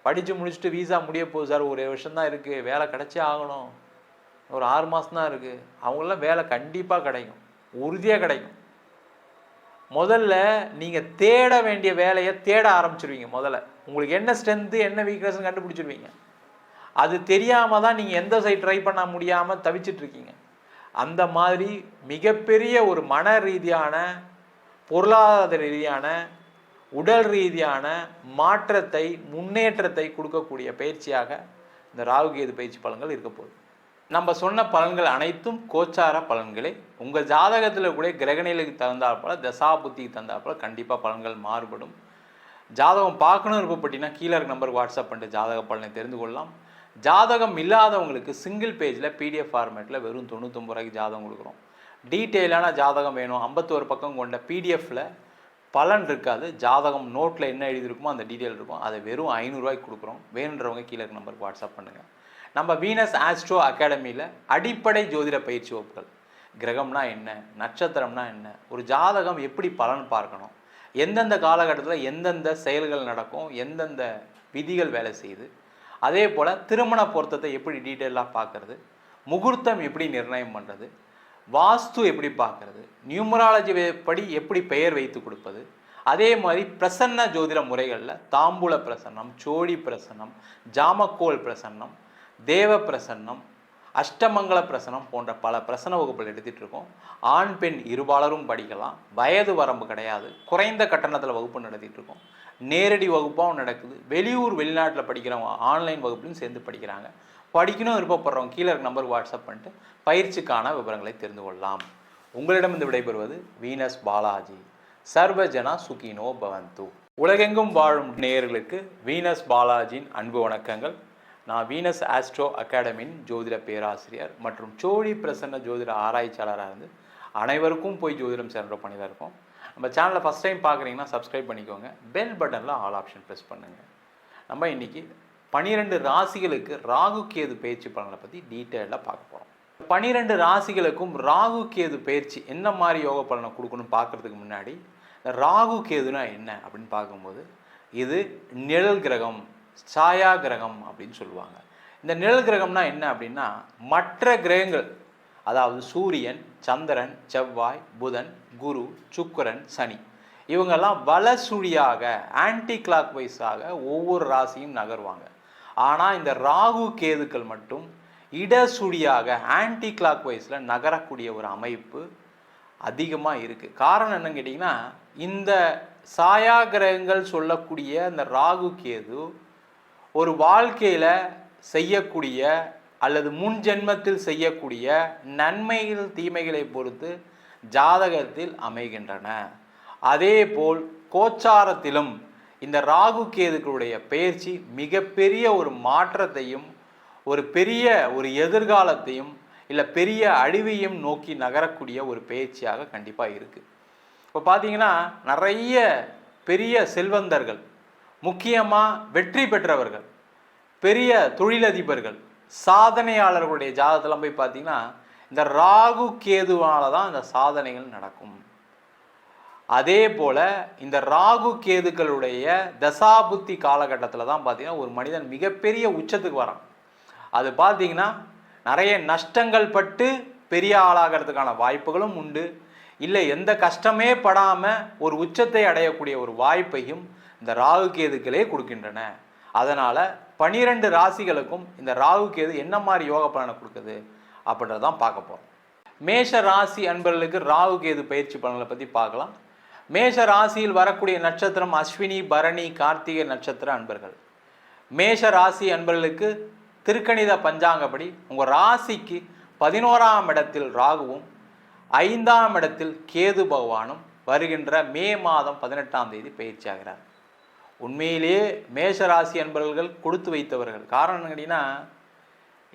படித்து முடிச்சுட்டு வீசா முடிய போகுது சார், ஒரு வருஷம்தான் இருக்குது, வேலை கிடச்சே ஆகணும், ஒரு 6 மாதம் தான் இருக்குது, அவங்களாம் வேலை கண்டிப்பாக கிடைக்கும், உறுதியாக கிடைக்கும். முதல்ல நீங்கள் தேட வேண்டிய வேலையை தேட ஆரம்பிச்சிருவீங்க. முதல்ல உங்களுக்கு என்ன ஸ்ட்ரென்த்து என்ன வீக்னஸ்ன்னு கண்டுபிடிச்சிருவீங்க. அது தெரியாமல் தான் நீங்கள் எந்த சைட் ட்ரை பண்ண முடியாமல் தவிச்சிட்ருக்கீங்க. அந்த மாதிரி மிகப்பெரிய ஒரு மன ரீதியான, பொருளாதார ரீதியான, உடல் ரீதியான மாற்றத்தை, முன்னேற்றத்தை கொடுக்கக்கூடிய பயிற்சியாக இந்த ராகு கேது பயிற்சி பலன்கள் இருக்க போகுது. நம்ம சொன்ன பலன்கள் அனைத்தும் கோச்சார பலன்களே. உங்கள் ஜாதகத்தில் கூட கிரகநிலைக்கு தகுந்தாற்போல, தசா புத்திக்கு தகுந்தாற்போல கண்டிப்பாக பலன்கள் மாறுபடும். ஜாதகம் பார்க்கணும் விருப்பப்பட்டீங்கன்னா கீழே இருக்க நம்பருக்கு வாட்ஸ்அப் பண்ணிட்டு ஜாதக பலனை தெரிந்து கொள்ளலாம். ஜாதகம் இல்லாதவங்களுக்கு சிங்கிள் பேஜில் பிடிஎஃப் ஃபார்மேட்டில் வெறும் 99 ரூபாய்க்கு ஜாதகம் கொடுக்குறோம். டீட்டெயிலான ஜாதகம் வேணும், 51 பக்கம் கொண்ட பிடிஎஃப்பில் பலன் இருக்காது, ஜாதகம் நோட்டில் என்ன எழுதியிருக்குமோ அந்த டீட்டெயில் இருக்கும். அதை வெறும் 500 ரூபாய்க்கு கொடுக்குறோம். வேணுன்றவங்க கீழே இருக்க நம்பருக்கு வாட்ஸ்அப் பண்ணுங்கள். நம்ம வீனஸ் ஆஸ்ட்ரோ அகாடமியில் அடிப்படை ஜோதிட பயிற்சி வகுப்புகள், கிரகம்னா என்ன, நட்சத்திரம்னா என்ன, ஒரு ஜாதகம் எப்படி பலன் பார்க்கணும், எந்தெந்த காலகட்டத்தில் எந்தெந்த செயல்கள் நடக்கும், எந்தெந்த விதிகள் வேலை செய்யுது, அதே போல் திருமண பொருத்தத்தை எப்படி டீட்டெயிலாக பார்க்குறது, முகூர்த்தம் எப்படி நிர்ணயம் பண்ணுறது, வாஸ்து எப்படி பார்க்குறது, நியூமராலஜி படி எப்படி பெயர் வைத்து கொடுப்பது, அதே மாதிரி பிரசன்ன ஜோதிட முறைகளில் தாம்பூல பிரசன்னம், சோழி பிரசன்னம், ஜாமக்கோல் பிரசன்னம், தேவ பிரசன்னம், அஷ்டமங்கல பிரசனம் போன்ற பல பிரசன வகுப்புகள் எடுத்துகிட்டு இருக்கோம். ஆண் பெண் இருபாலரும் படிக்கலாம். வயது வரம்பு கிடையாது. குறைந்த கட்டணத்தில் வகுப்பு நடத்திட்டு இருக்கோம். நேரடி வகுப்பாகவும் நடக்குது. வெளியூர் வெளிநாட்டில் படிக்கிறவங்க ஆன்லைன் வகுப்புலையும் சேர்ந்து படிக்கிறாங்க. படிக்கணும் விருப்பப்படுறவங்க கீழே இருக்க நம்பருக்கு வாட்ஸ்அப் பண்ணிட்டு பயிற்சிக்கான விவரங்களை தெரிந்து கொள்ளலாம். உங்களிடமிருந்து விடைபெறுவது வீனஸ் பாலாஜி. சர்வஜனா சுகினோ பவந்து. உலகெங்கும் வாழும் நேயர்களுக்கு வீனஸ் பாலாஜியின் அன்பு வணக்கங்கள். நான் வீனஸ் ஆஸ்ட்ரோ அகாடமியின் ஜோதிட பேராசிரியர் மற்றும் சோழி பிரசன்ன ஜோதிட ஆராய்ச்சியாளராக இருந்து அனைவருக்கும் போய் ஜோதிடம் சென்ற பண்ணி தான் இருக்கோம். நம்ம சேனலை ஃபஸ்ட் டைம் பார்க்குறீங்கன்னா சப்ஸ்கிரைப் பண்ணிக்கோங்க. பெல் பட்டனில் ஆல் ஆப்ஷன் ப்ரெஸ் பண்ணுங்கள். நம்ம இன்றைக்கி 12 ராசிகளுக்கு ராகு கேது பயிற்சி பலனை பற்றி டீட்டெயிலாக பார்க்க போகிறோம். 12 ராசிகளுக்கும் ராகு கேது பயிற்சி என்ன மாதிரி யோக பலனை கொடுக்கணும்னு பார்க்குறதுக்கு முன்னாடி ராகு கேதுனா என்ன அப்படின்னு பார்க்கும்போது, இது நிழல் கிரகம், சாயா கிரகம் அப்படின்னு சொல்லுவாங்க. இந்த நிழல் கிரகம்னா என்ன அப்படின்னா, மற்ற கிரகங்கள் அதாவது சூரியன், சந்திரன், செவ்வாய், புதன், குரு, சுக்கிரன், சனி இவங்கெல்லாம் வலசுழியாக ஆன்டி கிளாக் வைஸாக ஒவ்வொரு ராசியும் நகர்வாங்க. ஆனால் இந்த ராகு கேதுக்கள் மட்டும் இடசுழியாக ஆன்டி கிளாக் வைஸில் நகரக்கூடிய ஒரு அமைப்பு அதிகமாக இருக்குது. காரணம் என்னன்னு கேட்டிங்கன்னா, இந்த சாயா கிரகங்கள் சொல்லக்கூடிய இந்த ராகு கேது ஒரு வாழ்க்கையில் செய்யக்கூடிய அல்லது முன் ஜென்மத்தில் செய்யக்கூடிய நன்மைகள் தீமைகளை பொறுத்து ஜாதகத்தில் அமைகின்றன. அதே போல் கோச்சாரத்திலும் இந்த ராகு கேதுக்களுடைய பெயர்ச்சி மிகப்பெரிய ஒரு மாற்றத்தையும் ஒரு பெரிய ஒரு எதிர்காலத்தையும் இல்லை பெரிய அழிவையும் நோக்கி நகரக்கூடிய ஒரு பயிற்சியாக கண்டிப்பாக இருக்குது. இப்போ பார்த்தீங்கன்னா நிறைய பெரிய செல்வந்தர்கள், முக்கியமாக வெற்றி பெற்றவர்கள், பெரிய தொழிலதிபர்கள், சாதனையாளர்களுடைய ஜாதகத்தில் போய் பார்த்தீங்கன்னா இந்த ராகு கேதுவால தான் இந்த சாதனைகள் நடக்கும். அதே போல் இந்த ராகு கேதுக்களுடைய தசாபுத்தி காலகட்டத்தில் தான் பார்த்தீங்கன்னா ஒரு மனிதன் மிகப்பெரிய உச்சத்துக்கு வரான். அது பார்த்தீங்கன்னா நிறைய நஷ்டங்கள் பட்டு பெரிய ஆளாகிறதுக்கான வாய்ப்புகளும் உண்டு. இல்லை எந்த கஷ்டமே படாமல் ஒரு உச்சத்தை அடையக்கூடிய ஒரு வாய்ப்பையும் இந்த ராகு கேதுக்களே கொடுக்கின்றன. அதனால் 12 ராசிகளுக்கும் இந்த ராகு கேது என்ன மாதிரி யோக பலனை கொடுக்குது அப்படின்றதான் பார்க்க போகிறோம். மேஷ ராசி அன்பர்களுக்கு ராகு கேது பயிற்சி பலன்களை பற்றி பார்க்கலாம். மேஷ ராசியில் வரக்கூடிய நட்சத்திரம் அஸ்வினி, பரணி, கார்த்திகை நட்சத்திர அன்பர்கள். மேஷ ராசி அன்பர்களுக்கு திருக்கணித பஞ்சாங்கப்படி உங்கள் ராசிக்கு 11ஆம் இடத்தில் ராகுவும் 5ஆம் இடத்தில் கேது பகவானும் வருகின்ற மே மாதம் 18ஆம் தேதி பயிற்சி ஆகிறார். உண்மையிலேயே மேஷராசி அன்பர்கள் கொடுத்து வைத்தவர்கள். காரணம் கேட்டீங்கன்னா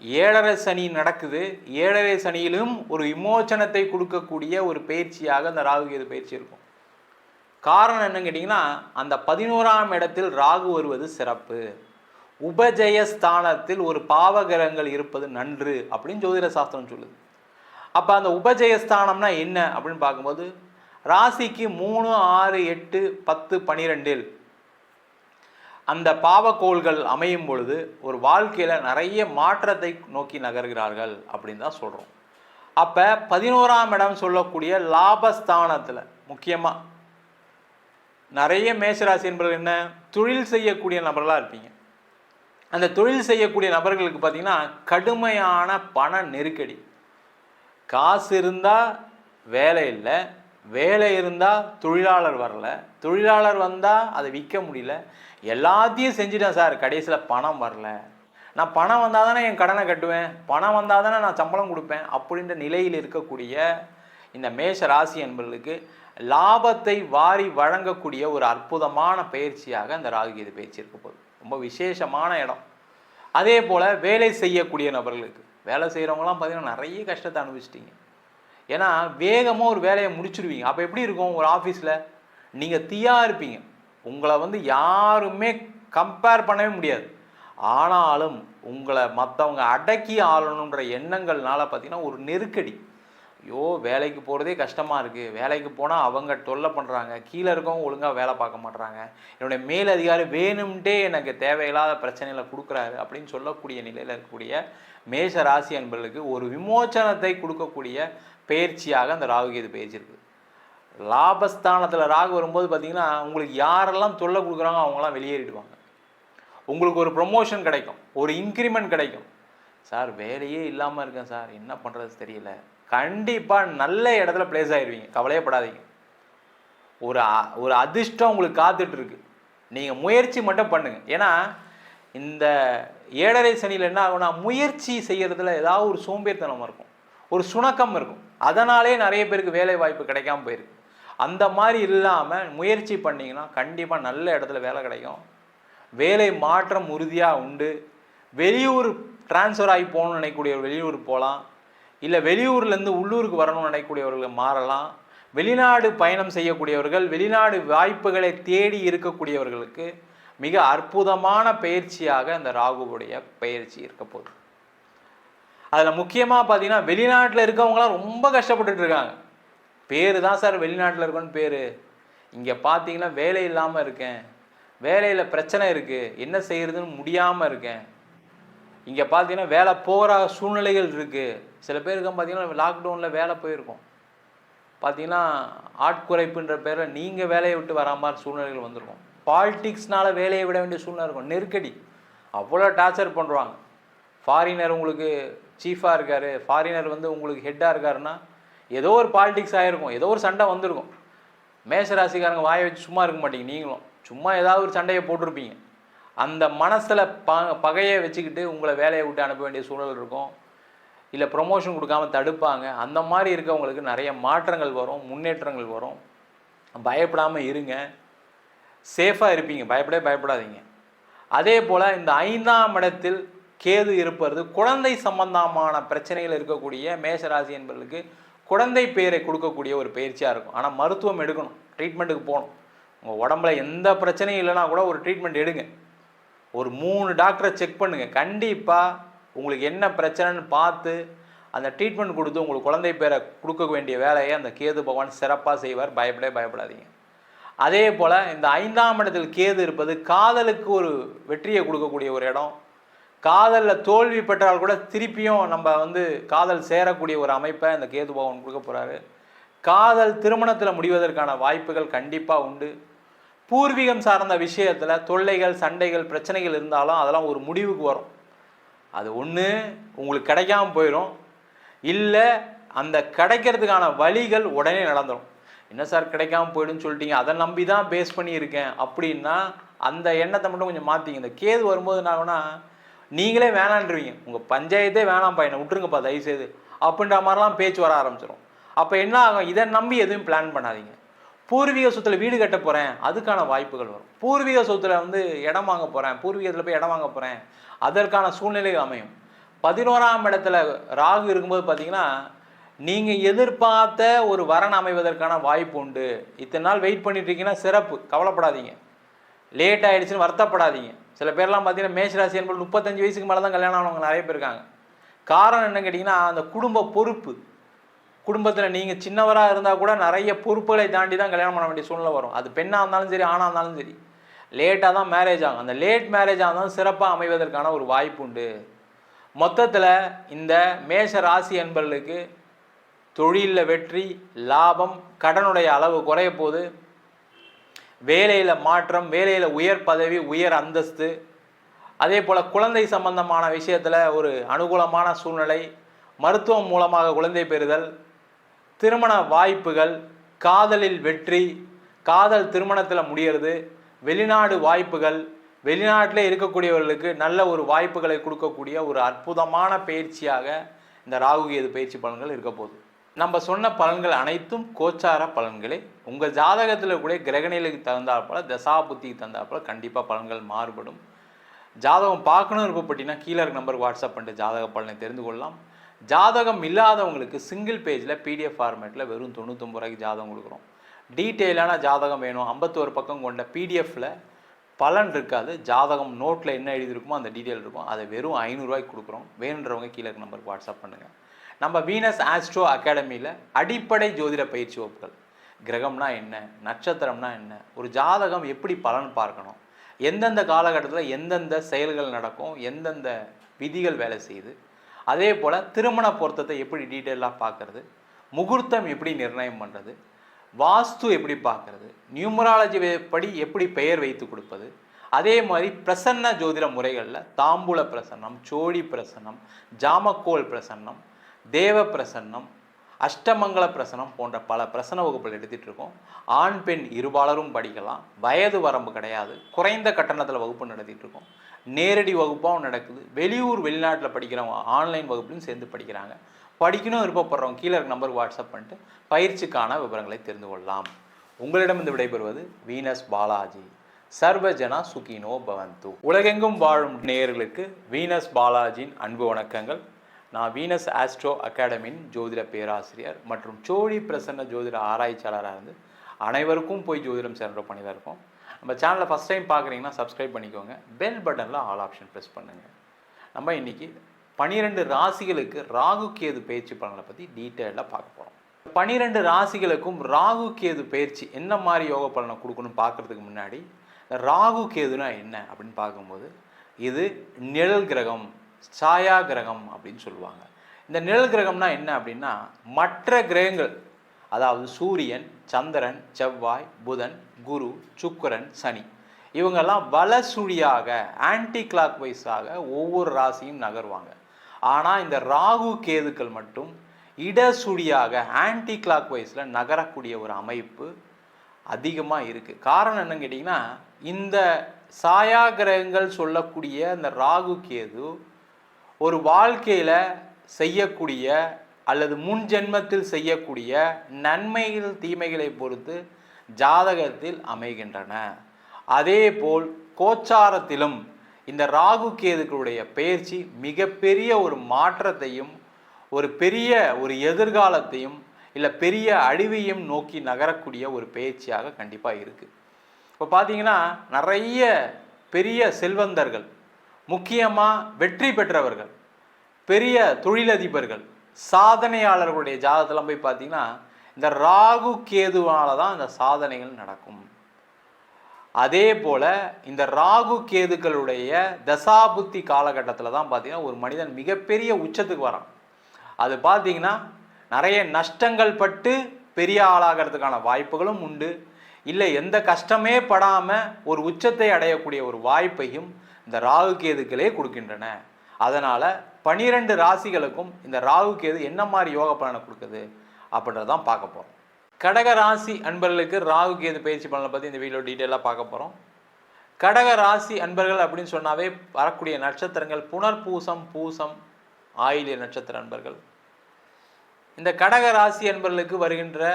7.5 சனி நடக்குது. 7.5 சனியிலும் ஒரு விமோச்சனத்தை கொடுக்கக்கூடிய ஒரு பயிற்சியாக அந்த ராகு கேது பயிற்சி இருக்கும். காரணம் என்னன்னு கேட்டிங்கன்னா, அந்த 11ஆம் இடத்தில் ராகு வருவது சிறப்பு. உபஜயஸ்தானத்தில் ஒரு பாவகிரகங்கள் இருப்பது நன்று அப்படின்னு ஜோதிட சாஸ்திரம் சொல்லுது. அப்போ அந்த உபஜயஸ்தானம்னா என்ன அப்படின்னு பார்க்கும்போது, ராசிக்கு 3, 6, 8, 10, 12 அந்த பாவக்கோள்கள் அமையும் பொழுது ஒரு வாழ்க்கையில் நிறைய மாற்றத்தை நோக்கி நகர்கிறார்கள் அப்படின்னு தான் சொல்கிறோம். அப்போ 11ஆம் இடம் சொல்லக்கூடிய லாபஸ்தானத்தில் முக்கியமாக நிறைய மேஷராசி என்பது என்ன, தொழில் செய்யக்கூடிய நபர்களாக இருப்பீங்க. அந்த தொழில் செய்யக்கூடிய நபர்களுக்கு பார்த்தீங்கன்னா கடுமையான பண நெருக்கடி. காசு இருந்தால் வேலை இல்லை, வேலை இருந்தால் தொழிலாளர் வரல, தொழிலாளர் வந்தால் அதை விற்க முடியல, எல்லாத்தையும் செஞ்சுட்டேன் சார், கடைசியில் பணம் வரல. நான் பணம் வந்தால் தானே என் கடனை கட்டுவேன், பணம் வந்தால் தானே நான் சம்பளம் கொடுப்பேன் அப்படின்ற நிலையில் இருக்கக்கூடிய இந்த மேஷ ராசி என்பவர்களுக்கு லாபத்தை வாரி வழங்கக்கூடிய ஒரு அற்புதமான பயிற்சியாக இந்த ராகுகேது பயிற்சி இருக்க போகுது. ரொம்ப விசேஷமான இடம். அதே போல் வேலை செய்யக்கூடிய நபர்களுக்கு, வேலை செய்கிறவங்களாம் பார்த்தீங்கன்னா நிறைய கஷ்டத்தை அனுபவிச்சிட்டிங்க. ஏன்னா வேகமாக ஒரு வேலையை முடிச்சுடுவீங்க. அப்போ எப்படி இருக்கும், ஒரு ஆஃபீஸில் நீங்கள் தீயாக இருப்பீங்க, உங்களை யாருமே கம்பேர் பண்ணவே முடியாது. ஆனாலும் உங்களை மற்றவங்க அடக்கி ஆளணுன்ற எண்ணங்கள்னால பார்த்தீங்கன்னா ஒரு நெருக்கடி. ஐயோ வேலைக்கு போகிறதே கஷ்டமாக இருக்குது, வேலைக்கு போனால் அவங்க தொல்லை பண்ணுறாங்க, கீழே இருக்கவங்க ஒழுங்காக வேலை பார்க்க மாட்டுறாங்க, என்னுடைய மேலதிகாரி வேணும்ட்டே எனக்கு தேவையில்லாத பிரச்சனைகளை கொடுக்குறாரு அப்படின்னு சொல்லக்கூடிய நிலையில் இருக்கக்கூடிய மேஷ ராசி என்பவர்களுக்கு ஒரு விமோச்சனத்தை கொடுக்கக்கூடிய பயிற்சியாக அந்த ராகுகேது பயிற்சி இருக்குது. லாபஸ்தானத்தில் ராகு வரும்போது பார்த்திங்கன்னா உங்களுக்கு யாரெல்லாம் தொல்லை கொடுக்குறாங்க அவங்களாம் வெளியேறிடுவாங்க. உங்களுக்கு ஒரு ப்ரொமோஷன் கிடைக்கும், ஒரு இன்க்ரிமெண்ட் கிடைக்கும். சார் வேலையே இல்லாமல் இருக்கேன் சார், என்ன பண்ணுறது தெரியல, கண்டிப்பாக நல்ல இடத்துல பிளேஸ் ஆகிடுவீங்க, கவலையப்படாதீங்க. ஒரு அதிர்ஷ்டம் உங்களுக்கு காத்துட்ருக்கு, நீங்கள் முயற்சி மட்டும் பண்ணுங்கள். ஏன்னா இந்த 7.5 சனியில் என்ன ஆகும்னா முயற்சி செய்கிறதுல ஏதாவது ஒரு சோம்பேறித்தனம் இருக்கும், ஒரு சுணக்கம் இருக்கும், அதனாலே நிறைய பேருக்கு வேலை வாய்ப்பு கிடைக்காம போயிருக்கு. அந்த மாதிரி இல்லாமல் முயற்சி பண்ணிங்கன்னா கண்டிப்பாக நல்ல இடத்துல வேலை கிடைக்கும். வேலை மாற்றம் உறுதியாக உண்டு. வெளியூர் டிரான்ஸ்ஃபர் ஆகி போகணும்னு நினைக்கக்கூடிய வெளியூர் போகலாம், இல்லை வெளியூர்லேருந்து உள்ளூருக்கு வரணும்னு நினைக்கக்கூடியவர்கள் மாறலாம். வெளிநாடு பயணம் செய்யக்கூடியவர்கள், வெளிநாடு வாய்ப்புகளை தேடி இருக்கக்கூடியவர்களுக்கு மிக அற்புதமான பயிற்சியாக இந்த ராகுவுடைய பயிற்சி இருக்க போகுது. அதில் முக்கியமாக பார்த்தீங்கன்னா வெளிநாட்டில் இருக்கவங்களாம் ரொம்ப கஷ்டப்பட்டுட்டு இருக்காங்க. பேர் தான் சார் வெளிநாட்டில் இருக்கோன்னு பேர், இங்கே பார்த்தீங்கன்னா வேலை இல்லாமல் இருக்கேன், வேலையில் பிரச்சனை இருக்குது, என்ன செய்கிறதுன்னு முடியாமல் இருக்கேன், இங்கே பார்த்தீங்கன்னா வேலை போகிற சூழ்நிலைகள் இருக்குது. சில பேருக்கு பார்த்தீங்கன்னா லாக்டவுனில் வேலை போயிருக்கோம், பார்த்தீங்கன்னா ஆட்குறைப்புன்ற பேரில் நீங்கள் வேலையை விட்டு வரா மாதிரி சூழ்நிலைகள் வந்திருக்கும். பாலிட்டிக்ஸ்னால் வேலையை விட வேண்டிய சூழ்நிலை இருக்கும், நெருக்கடி, அவ்வளோ டார்ச்சர் பண்ணுறாங்க. ஃபாரினர் உங்களுக்கு சீஃபாக இருக்கார், ஃபாரினர் உங்களுக்கு ஹெட்டாக இருக்காருன்னா ஏதோ ஒரு பாலிட்டிக்ஸ் ஆகிருக்கும், ஏதோ ஒரு சண்டை வந்திருக்கும். மேஷராசிக்காரங்க வாயை வச்சு சும்மா இருக்க மாட்டீங்க, நீங்களும் சும்மா ஏதாவது ஒரு சண்டையை போட்டிருப்பீங்க. அந்த மனசில் பகையை வச்சுக்கிட்டு உங்களை வேலையை விட்டு அனுப்ப வேண்டிய சூழல் இருக்கும், இல்லை ப்ரொமோஷன் கொடுக்காம தடுப்பாங்க. அந்த மாதிரி இருக்கவங்களுக்கு நிறைய மாற்றங்கள் வரும், முன்னேற்றங்கள் வரும். பயப்படாமல் இருங்க, சேஃபாக இருப்பீங்க, பயப்படாதீங்க. அதே போல் இந்த 5ஆம் இடத்தில் கேது இருப்பது குழந்தை சம்பந்தமான பிரச்சனைகள் இருக்கக்கூடிய மேஷராசி என்பவர்களுக்கு குழந்தை பேரை கொடுக்கக்கூடிய ஒரு பயிற்சியாக இருக்கும். ஆனால் மருத்துவம் எடுக்கணும், ட்ரீட்மெண்ட்டுக்கு போகணும். உங்கள் உடம்புல எந்த பிரச்சனையும் இல்லைனா கூட ஒரு ட்ரீட்மெண்ட் எடுங்க, ஒரு 3 டாக்டரை செக் பண்ணுங்கள். கண்டிப்பாக உங்களுக்கு என்ன பிரச்சனைன்னு பார்த்து அந்த ட்ரீட்மெண்ட் கொடுத்து உங்களுக்கு குழந்தை பேரை கொடுக்க வேண்டிய வேலையை அந்த கேது பகவான் சிறப்பாக செய்வார். பயப்படாதீங்க. அதே போல் இந்த 5ஆம் இடத்தில் கேது இருப்பது காதலுக்கு ஒரு வெற்றியை கொடுக்கக்கூடிய ஒரு இடம். காதலில் தோல்வி பெற்றால் கூட திருப்பியும் நம்ம காதல் சேரக்கூடிய ஒரு அமைப்பை இந்த கேது பகவான் கொடுக்க போகிறாரு. காதல் திருமணத்தில் முடிவதற்கான வாய்ப்புகள் கண்டிப்பாக உண்டு. பூர்வீகம் சார்ந்த விஷயத்தில் தொல்லைகள், சண்டைகள், பிரச்சனைகள் இருந்தாலும் அதெல்லாம் ஒரு முடிவுக்கு வரும். அது ஒன்று உங்களுக்கு கிடைக்காம போயிடும், இல்லை அந்த கிடைக்கிறதுக்கான வழிகள் உடனே நடந்துடும். என்ன சார் கிடைக்காம போயிடுன்னு சொல்லிட்டீங்க, அதை நம்பி தான் பேஸ் பண்ணியிருக்கேன் அப்படின்னா அந்த எண்ணத்தை மட்டும் கொஞ்சம் மாற்றிங்க. இந்த கேது வரும்போது என்ன ஆகுனா நீங்களே வேணான்றீங்க, உங்கள் பஞ்சாயத்தே வேணாம்ப்பா, என்னை விட்டுருங்கப்பா தயவுசெய்து அப்படின்ற மாதிரிலாம் பேச்சு வர ஆரம்பிச்சிடும். அப்போ என்ன ஆகும், இதை நம்பி எதுவும் பிளான் பண்ணாதீங்க. பூர்வீக சொத்தில் வீடு கட்ட போகிறேன், அதுக்கான வாய்ப்புகள் வரும். பூர்வீக சொத்தில் இடம் வாங்க போகிறேன், பூர்வீகத்தில் போய் இடம் வாங்க போகிறேன், அதற்கான சூழ்நிலை அமையும். 11ஆம் இடத்துல ராகு இருக்கும்போது பார்த்தீங்கன்னா நீங்கள் எதிர்பார்த்த ஒரு வரன் அமைவதற்கான வாய்ப்பு உண்டு. இத்தனை நாள் வெயிட் பண்ணிட்டு இருக்கீங்கன்னா சிறப்பு, கவலைப்படாதீங்க. லேட் ஆகிடுச்சுன்னு வருத்தப்படாதீங்க. சில பேர்லாம் பார்த்தீங்கன்னா மேஷராசி என்பது 35 வயசுக்கு மேலே தான் கல்யாணம் ஆனவங்க நிறைய பேர் இருக்காங்க. காரணம் என்னன்னு கேட்டிங்கன்னா அந்த குடும்ப பொறுப்பு, குடும்பத்தில் நீங்கள் சின்னவராக இருந்தால் கூட நிறைய பொறுப்புகளை தாண்டி தான் கல்யாணம் பண்ண வேண்டிய சூழ்நிலை வரும். அது பெண்ணாக இருந்தாலும் சரி, ஆணாக இருந்தாலும் சரி, லேட்டாக தான் மேரேஜ் ஆகும். அந்த லேட் மேரேஜாக இருந்தாலும் சிறப்பாக அமைவதற்கான ஒரு வாய்ப்பு உண்டு. மொத்தத்தில் இந்த மேஷ ராசி என்பவர்களுக்கு தொழிலில் வெற்றி, லாபம், கடனுடைய அளவு குறைய போது, வேலையில் மாற்றம், வேலையில் உயர் பதவி, உயர் அந்தஸ்து, அதே போல் குழந்தை சம்பந்தமான விஷயத்தில் ஒரு அனுகூலமான சூழ்நிலை, மருத்துவம் மூலமாக குழந்தை பெறுதல், திருமண வாய்ப்புகள், காதலில் வெற்றி, காதல் திருமணத்தில் முடிகிறது, வெளிநாடு வாய்ப்புகள், வெளிநாட்டிலே இருக்கக்கூடியவர்களுக்கு நல்ல ஒரு வாய்ப்புகளை கொடுக்கக்கூடிய ஒரு அற்புதமான பயிற்சியாக இந்த ராகு கேது பயிற்சி பலன்கள் இருக்க போகுது. நம்ம சொன்ன பலன்கள் அனைத்தும் கோச்சார பலன்களே. உங்கள் ஜாதகத்தில் கூட கிரகநிலைக்கு தகுந்தாற்போல், தசா புத்திக்கு தகுந்தாற்போல் கண்டிப்பாக பலன்கள் மாறுபடும். ஜாதகம் பார்க்கணும் விருப்பப்பட்டீங்கன்னா கீழே இருக்க நம்பருக்கு வாட்ஸ்அப் பண்ணிட்டு ஜாதக பலனை தெரிந்து கொள்ளலாம். ஜாதகம் இல்லாதவங்களுக்கு சிங்கிள் பேஜில் பிடிஎஃப் ஃபார்மேட்டில் வெறும் 99 ரூபாய்க்கு ஜாதகம் கொடுக்குறோம். டீட்டெயிலான ஜாதகம் வேணும், 51 பக்கம் கொண்ட பிடிஎஃப்பில் பலன் இருக்காது, ஜாதகம் நோட்டில் என்ன எழுதியிருக்குமோ அந்த டீட்டெயில் இருக்கும், அதை வெறும் 500 ரூபாய்க்கு கொடுக்குறோம். வேணுன்றவங்க கீழே இருக்க நம்பருக்கு வாட்ஸ்அப் பண்ணுங்கள். நம்ம வீனஸ் ஆஸ்ட்ரோ அகாடமியில் அடிப்படை ஜோதிட பயிற்சி வகுப்புகள், கிரகம்னா என்ன, நட்சத்திரம்னா என்ன, ஒரு ஜாதகம் எப்படி பலன் பார்க்கணும், எந்தெந்த காலகட்டத்தில் எந்தெந்த செயல்கள் நடக்கும், எந்தெந்த விதிகள் வேலை செய்யுது, அதே போல் திருமண பொருத்தத்தை எப்படி டீட்டெயிலாக பார்க்குறது, முகூர்த்தம் எப்படி நிர்ணயம் பண்ணுறது, வாஸ்து எப்படி பார்க்குறது, நியூமராலஜி படி எப்படி பெயர் வைத்து கொடுப்பது, அதே மாதிரி பிரசன்ன ஜோதிட முறைகளில் தாம்பூல பிரசன்னம், சோழி பிரசன்னம், ஜாமக்கோல் பிரசன்னம், தேவ பிரசன்னம், அஷ்டமங்கல பிரசனம் போன்ற பல பிரசன வகுப்புகள் எடுத்துகிட்டு இருக்கோம். ஆண் பெண் இருபாலரும் படிக்கலாம், வயது வரம்பு கிடையாது, குறைந்த கட்டணத்தில் வகுப்பு நடத்திட்டு இருக்கோம். நேரடி வகுப்பாகவும் நடக்குது, வெளியூர் வெளிநாட்டில் படிக்கிறவங்க ஆன்லைன் வகுப்புலையும் சேர்ந்து படிக்கிறாங்க. படிக்கணும் விருப்பப்படுறவங்க கீழே இருக்க நம்பருக்கு வாட்ஸ்அப் பண்ணிட்டு பயிற்சிக்கான விவரங்களை தெரிந்து கொள்ளலாம். உங்களிடமிருந்து விடைபெறுவது வீனஸ் பாலாஜி. சர்வஜனா சுகினோ பவந்து. உலகெங்கும் வாழும் நேயர்களுக்கு வீனஸ் பாலாஜியின் அன்பு வணக்கங்கள். நான் வீனஸ் ஆஸ்ட்ரோ அகாடமியின் ஜோதிட பேராசிரியர் மற்றும் சோழி பிரசன்ன ஜோதிட ஆராய்ச்சியாளராக இருந்து அனைவருக்கும் போய் ஜோதிடம் சென்ற பண்ணி தான் இருக்கோம். நம்ம சேனலை ஃபஸ்ட் டைம் பார்க்குறீங்கன்னா சப்ஸ்கிரைப் பண்ணிக்கோங்க, பெல் பட்டனில் ஆல் ஆப்ஷன் ப்ரெஸ் பண்ணுங்கள். நம்ம இன்றைக்கி 12 ராசிகளுக்கு ராகு கேது பயிற்சி பலனை பற்றி டீட்டெயிலாக பார்க்க போகிறோம். 12 ராசிகளுக்கும் ராகு கேது பயிற்சி என்ன மாதிரி யோக பலனை கொடுக்கணும்னு பார்க்குறதுக்கு முன்னாடி ராகு கேதுனா என்ன அப்படின்னு பார்க்கும்போது, இது நிழல் கிரகம், சாயா கிரகம் அப்படின்னு சொல்லுவாங்க. இந்த நிழல் கிரகம்னா என்ன அப்படின்னா, மற்ற கிரகங்கள் அதாவது சூரியன், சந்திரன், செவ்வாய், புதன், குரு, சுக்கிரன், சனி இவங்கெல்லாம் வலசுழியாக ஆன்டி கிளாக் வைஸாக ஒவ்வொரு ராசியும் நகர்வாங்க. ஆனால் இந்த ராகு கேதுக்கள் மட்டும் இடசுழியாக ஆன்டி கிளாக் வைஸில் நகரக்கூடிய ஒரு அமைப்பு அதிகமாக இருக்குது. காரணம் என்னன்னு கேட்டிங்கன்னா, இந்த சாயா கிரகங்கள் சொல்லக்கூடிய இந்த ராகு கேது ஒரு வாழ்க்கையில் செய்யக்கூடிய அல்லது முன் ஜென்மத்தில் செய்யக்கூடிய நன்மைகள் தீமைகளை பொறுத்து ஜாதகத்தில் அமைகின்றன. அதே போல் கோச்சாரத்திலும் இந்த ராகு கேதுக்களுடைய பெயர்ச்சி மிகப்பெரிய ஒரு மாற்றத்தையும் ஒரு பெரிய ஒரு எதிர்காலத்தையும் இல்லை பெரிய அழிவையும் நோக்கி நகரக்கூடிய ஒரு பயிற்சியாக கண்டிப்பாக இருக்குது. இப்போ பார்த்தீங்கன்னா நிறைய பெரிய செல்வந்தர்கள், முக்கியமாக வெற்றி பெற்றவர்கள், பெரிய தொழிலதிபர்கள், சாதனையாளர்களுடைய ஜாதகத்தில் போய் பார்த்தீங்கன்னா இந்த ராகு கேதுவால் தான் இந்த சாதனைகள் நடக்கும். அதே போல் இந்த ராகு கேதுக்களுடைய தசாபுத்தி காலகட்டத்தில் தான் பார்த்தீங்கன்னா ஒரு மனிதன் மிகப்பெரிய உச்சத்துக்கு வரான். அது பார்த்தீங்கன்னா நிறைய நஷ்டங்கள் பட்டு பெரிய ஆளாகிறதுக்கான வாய்ப்புகளும் உண்டு, இல்லை எந்த கஷ்டமே படாமல் ஒரு உச்சத்தை அடையக்கூடிய ஒரு வாய்ப்பையும் இந்த ராகு கேதுக்களே கொடுக்கின்றன. அதனால் 12 ராசிகளுக்கும் இந்த ராகு கேது என்ன மாதிரி யோக பலனை கொடுக்குது அப்படின்றதான் பார்க்க போகிறோம். கடக ராசி அன்பர்களுக்கு ராகு கேது பயிற்சி பலனை பற்றி இந்த வீடியோ டீட்டெயிலாக பார்க்க போகிறோம். கடக ராசி அன்பர்கள் அப்படின்னு சொன்னாவே வரக்கூடிய நட்சத்திரங்கள் புனர்பூசம், பூசம், ஆயில்ய நட்சத்திர அன்பர்கள். இந்த கடக ராசி அன்பர்களுக்கு வருகின்ற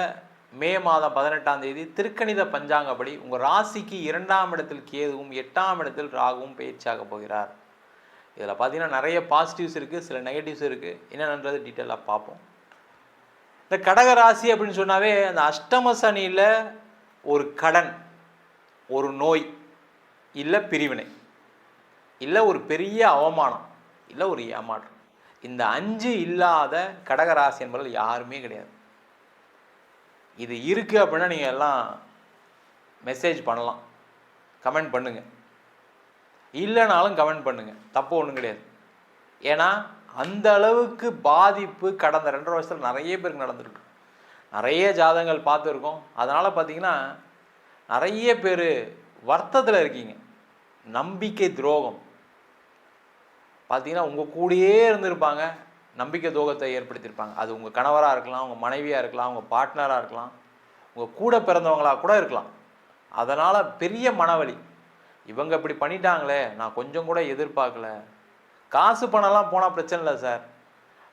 மே மாதம் 18ஆம் தேதி திருக்கணித பஞ்சாங்கப்படி உங்கள் ராசிக்கு 2ஆம் இடத்தில் கேதுவும் 8ஆம் இடத்தில் ராகுவும் பயிற்சியாக போகிறார். இதில் பார்த்தீங்கன்னா நிறைய பாசிட்டிவ்ஸ் இருக்குது, சில நெகட்டிவ்ஸ் இருக்குது. என்னென்னது டீட்டெயிலாக பார்ப்போம். இந்த கடக ராசி அப்படின்னு சொன்னாவே அந்த அஷ்டம சனியில் ஒரு கடன், ஒரு நோய், இல்லை பிரிவினை, இல்லை ஒரு பெரிய அவமானம், இல்லை ஒரு ஏமாற்றம், இந்த 5 இல்லாத கடகராசி என்பவர்கள் யாருமே கிடையாது. இது இருக்குது அப்படின்னா நீங்கள் எல்லாம் மெசேஜ் பண்ணலாம், கமெண்ட் பண்ணுங்கள், இல்லைனாலும் கமெண்ட் பண்ணுங்கள், தப்பு ஒன்றும் கிடையாது. ஏன்னா அந்த அளவுக்கு பாதிப்பு கடந்த 2.5 வருஷத்தில் நிறைய பேருக்கு நடந்திருக்கு, நிறைய ஜாதகங்கள் பார்த்துருக்கோம். அதனால் பார்த்தீங்கன்னா நிறைய பேர் வருத்தத்தில் இருக்கீங்க. நம்பிக்கை துரோகம் பார்த்தீங்கன்னா உங்கள் கூடயே இருந்திருப்பாங்க, நம்பிக்கை துரோகத்தை ஏற்படுத்தியிருப்பாங்க. அது உங்கள் கணவராக இருக்கலாம், உங்கள் மனைவியாக இருக்கலாம், உங்கள் பார்ட்னராக இருக்கலாம், உங்கள் கூட பிறந்தவங்களாக கூட இருக்கலாம். அதனால் பெரிய மனவலி. இவங்க இப்படி பண்ணிட்டாங்களே, நான் கொஞ்சம் கூட எதிர்பார்க்கல. காசு பணம்லாம் போனால் பிரச்சனை இல்லை சார்,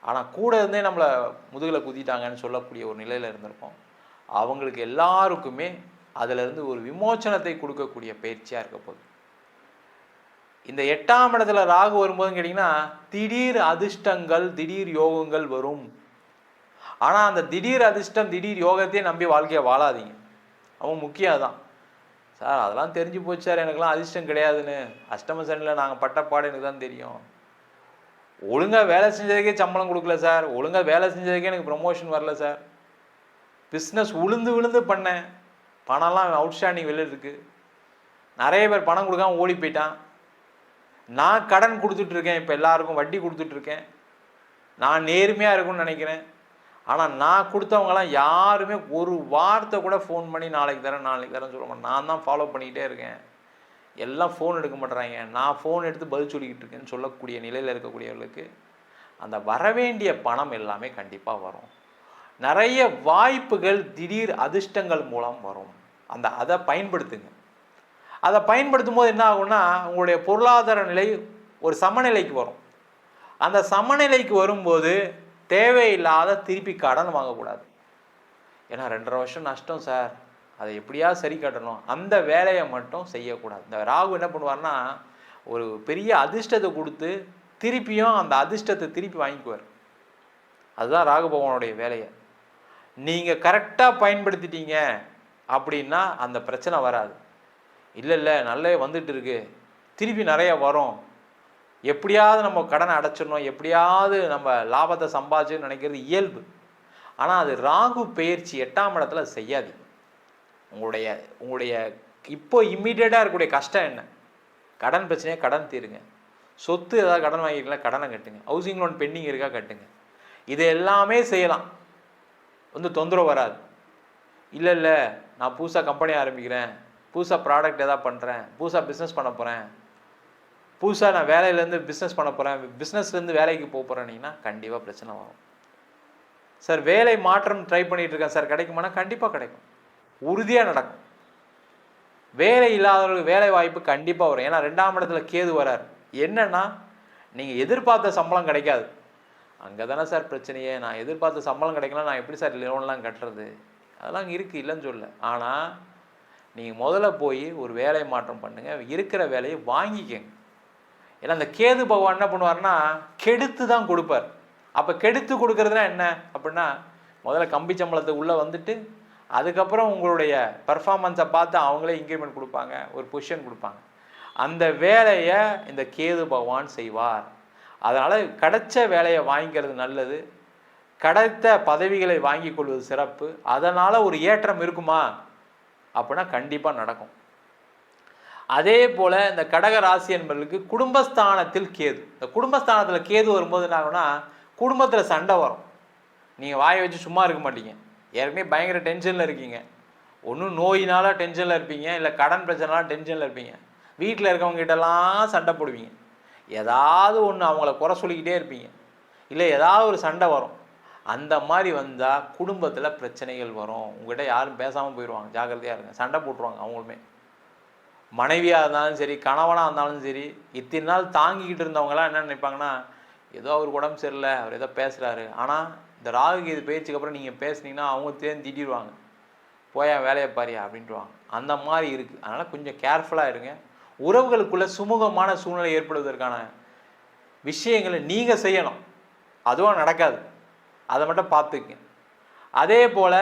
ஆனால் கூட இருந்தே நம்மளை முதுகில் குத்திட்டாங்கன்னு சொல்லக்கூடிய ஒரு நிலையில் இருந்திருப்போம். அவங்களுக்கு எல்லாருக்குமே அதிலிருந்து ஒரு விமோச்சனத்தை கொடுக்கக்கூடிய பயிற்சியாக இருக்க போகுது. இந்த 8ஆம் இடத்துல ராகு வரும்போதுன்னு கேட்டிங்கன்னா திடீர் அதிர்ஷ்டங்கள், திடீர் யோகங்கள் வரும். ஆனால் அந்த திடீர் அதிர்ஷ்டம், திடீர் யோகத்தையே நம்பி வாழ்க்கையை வாழாதீங்க. அவன் முக்கியம் தான். சார் அதெல்லாம் தெரிஞ்சு போச்சு சார், எனக்குலாம் அதிர்ஷ்டம் கிடையாதுன்னு. அஷ்டம சனியில் நாங்கள் பட்ட பாடு எனக்கு தான் தெரியும். ஒழுங்காக வேலை செஞ்சதுக்கே சம்பளம் கொடுக்கல சார், ஒழுங்காக வேலை செஞ்சதுக்கே எனக்கு ப்ரமோஷன் வரல சார், பிஸ்னஸ் விழுந்து விழுந்து பண்ணேன், பணம்லாம் அவுட்ஸ்டாண்டிங் வெளில இருக்குது, நிறைய பேர் பணம் கொடுக்காம ஓடி போயிட்டான், நான் கடன் கொடுத்துட்ருக்கேன், இப்போ எல்லாருக்கும் வட்டி கொடுத்துட்ருக்கேன், நான் நேர்மையாக இருக்குன்னு நினைக்கிறேன், ஆனால் நான் கொடுத்தவங்களாம் யாருமே ஒரு வார்த்தை கூட ஃபோன் பண்ணி நாளைக்கு தரேன் நாளைக்கு தரேன்னு சொல்ல மாட்டேன். நான் தான் ஃபாலோ பண்ணிக்கிட்டே இருக்கேன், எல்லாம் ஃபோன் எடுக்க மாட்டேறாங்க, நான் ஃபோன் எடுத்து பதில் சொல்லிக்கிட்டு இருக்கேன்னு சொல்லக்கூடிய நிலையில் இருக்கக்கூடியவர்களுக்கு அந்த வரவேண்டிய பணம் எல்லாமே கண்டிப்பாக வரும். நிறைய வாய்ப்புகள், திடீர் அதிர்ஷ்டங்கள் மூலம் வரும். அதை பயன்படுத்துங்க. அதை பயன்படுத்தும் போது என்ன ஆகும்னா உங்களுடைய பொருளாதார நிலை ஒரு சமநிலைக்கு வரும். அந்த சமநிலைக்கு வரும்போது தேவையில்லாத திருப்பி கடன் வாங்கக்கூடாது. ஏன்னா 2.5 வருஷம் நஷ்டம் சார், அதை எப்படியாவது சரி கட்டணும், அந்த வேலையை மட்டும் செய்யக்கூடாது. இந்த ராகு என்ன பண்ணுவார்னா ஒரு பெரிய அதிர்ஷ்டத்தை கொடுத்து திருப்பியும் அந்த அதிர்ஷ்டத்தை திருப்பி வாங்கிக்குவார். அதுதான் ராகு பகவானுடைய வேலையை. நீங்கள் கரெக்டாக பயன்படுத்திட்டீங்க அப்படின்னா அந்த பிரச்சனை வராது. இல்லை நல்ல வந்துட்டு இருக்கு, திருப்பி நிறைய வரும், எப்படியாவது நம்ம கடனை அடைச்சிடணும், எப்படியாவது நம்ம லாபத்தை சம்பாதிச்சுன்னு நினைக்கிறது இயல்பு. ஆனால் அது ராகு பெயர்ச்சி 8ஆம் இடத்துல செய்யாதீங்க. உங்களுடைய இப்போ இம்மீடியட்டாக இருக்கக்கூடிய கஷ்டம் என்ன? கடன் பிரச்சனையாக கடன் தீருங்க, சொத்து ஏதாவது கடன் வாங்கிக்கலாம் கடனை கட்டுங்க, ஹவுசிங் லோன் பெண்டிங் இருக்கா கட்டுங்க. இது எல்லாமே செய்யலாம், தொந்தரவு வராது. இல்லை நான் புதுசாக கம்பெனி ஆரம்பிக்கிறேன், புதுசாக ப்ராடக்ட் எதாவது பண்ணுறேன், புதுசாக பிஸ்னஸ் பண்ண போகிறேன், புதுசாக நான் வேலையிலேருந்து பிஸ்னஸ் பண்ண போகிறேன், பிஸ்னஸ்லேருந்து வேலைக்கு போக போகிறேன்னீங்கன்னா கண்டிப்பாக பிரச்சனை வரும். சார் வேலை மாற்றம் ட்ரை பண்ணிகிட்டு இருக்கேன் சார், கிடைக்குமானா கண்டிப்பாக கிடைக்கும், உறுதியாக நடக்கும். வேலை இல்லாதவர்களுக்கு வேலை வாய்ப்பு கண்டிப்பாக வரும். ஏன்னா 2ஆம் இடத்துல கேது வரார். என்னன்னா நீங்கள் எதிர்பார்த்த சம்பளம் கிடைக்காது. அங்கே தானே சார் பிரச்சனையே, நான் எதிர்பார்த்த சம்பளம் கிடைக்கலாம், நான் எப்படி சார் லோன்லாம் கட்டுறது? அதெல்லாம் இருக்குது, இல்லைன்னு சொல்ல. ஆனால் நீங்கள் முதல்ல போய் ஒரு வேலை மாற்றம் பண்ணுங்கள், இருக்கிற வேலையை வாங்கிக்கங்க. ஏன்னா அந்த கேது பகவான் என்ன பண்ணுவார்னா கெடுத்து தான் கொடுப்பார். அப்போ கெடுத்து கொடுக்கறதுனா என்ன அப்படின்னா முதல்ல கம்பி சம்பளத்தை உள்ளே வந்துட்டு அதுக்கப்புறம் உங்களுடைய பர்ஃபார்மன்ஸை பார்த்து அவங்களே இன்க்ரிமெண்ட் கொடுப்பாங்க, ஒரு பொசிஷன் கொடுப்பாங்க. அந்த வேலையை இந்த கேது பகவான் செய்வார். அதனால் கிடைச்ச வேலையை வாங்கிக்கிறது நல்லது, கிடைத்த பதவிகளை வாங்கி கொள்வது சிறப்பு. அதனால் ஒரு ஏற்றம் இருக்குமா அப்படின்னா கண்டிப்பாக நடக்கும். அதே போல் இந்த கடக ராசி என்பவர்களுக்கு குடும்பஸ்தானத்தில் கேது. இந்த குடும்பஸ்தானத்தில் கேது வரும்போது என்ன ஆகும்னா குடும்பத்தில் சண்டை வரும். நீங்கள் வாயை வச்சு சும்மா இருக்க மாட்டீங்க, ஏற்கனவே பயங்கர டென்ஷனில் இருக்கீங்க, ஒன்றும் நோயினால டென்ஷனில் இருப்பீங்க, இல்லை கடன் பிரச்சனைனால டென்ஷனில் இருப்பீங்க, வீட்டில் இருக்கவங்ககிட்டலாம் சண்டை போடுவீங்க, ஏதாவது ஒன்று அவங்கள குறை சொல்லிக்கிட்டே இருப்பீங்க, இல்லை ஏதாவது ஒரு சண்டை வரும். அந்த மாதிரி வந்தால் குடும்பத்தில் பிரச்சனைகள் வரும். உங்கள்கிட்ட யாரும் பேசாமல் போயிடுவாங்க, ஜாக்கிரதையாக இருங்க. சண்டை போட்டுருவாங்க அவங்களுமே, மனைவியாக இருந்தாலும் சரி கணவனாக இருந்தாலும் சரி. இத்தனை நாள் தாங்கிக்கிட்டு இருந்தவங்களாம் என்ன நினைப்பாங்கன்னா ஏதோ அவர் உடம்பு சரியில்லை, அவர் ஏதோ பேசுகிறாரு. ஆனால் இந்த ராகு இது பேச்சுக்கு அப்புறம் நீங்கள் பேசுனீங்கன்னா அவங்க தேர்ந்து திட்டிடுவாங்க, போயா வேலையை பாரியா அப்படின்ட்டுவாங்க. அந்த மாதிரி இருக்குது. அதனால் கொஞ்சம் கேர்ஃபுல்லாக இருங்க. உறவுகளுக்குள்ள சுமூகமான சூழ்நிலை ஏற்படுவதற்கான விஷயங்களை நீங்கள் செய்யணும், அதுவும் நடக்காது, அதை மட்டும் பார்த்துக்குங்க. அதே போல்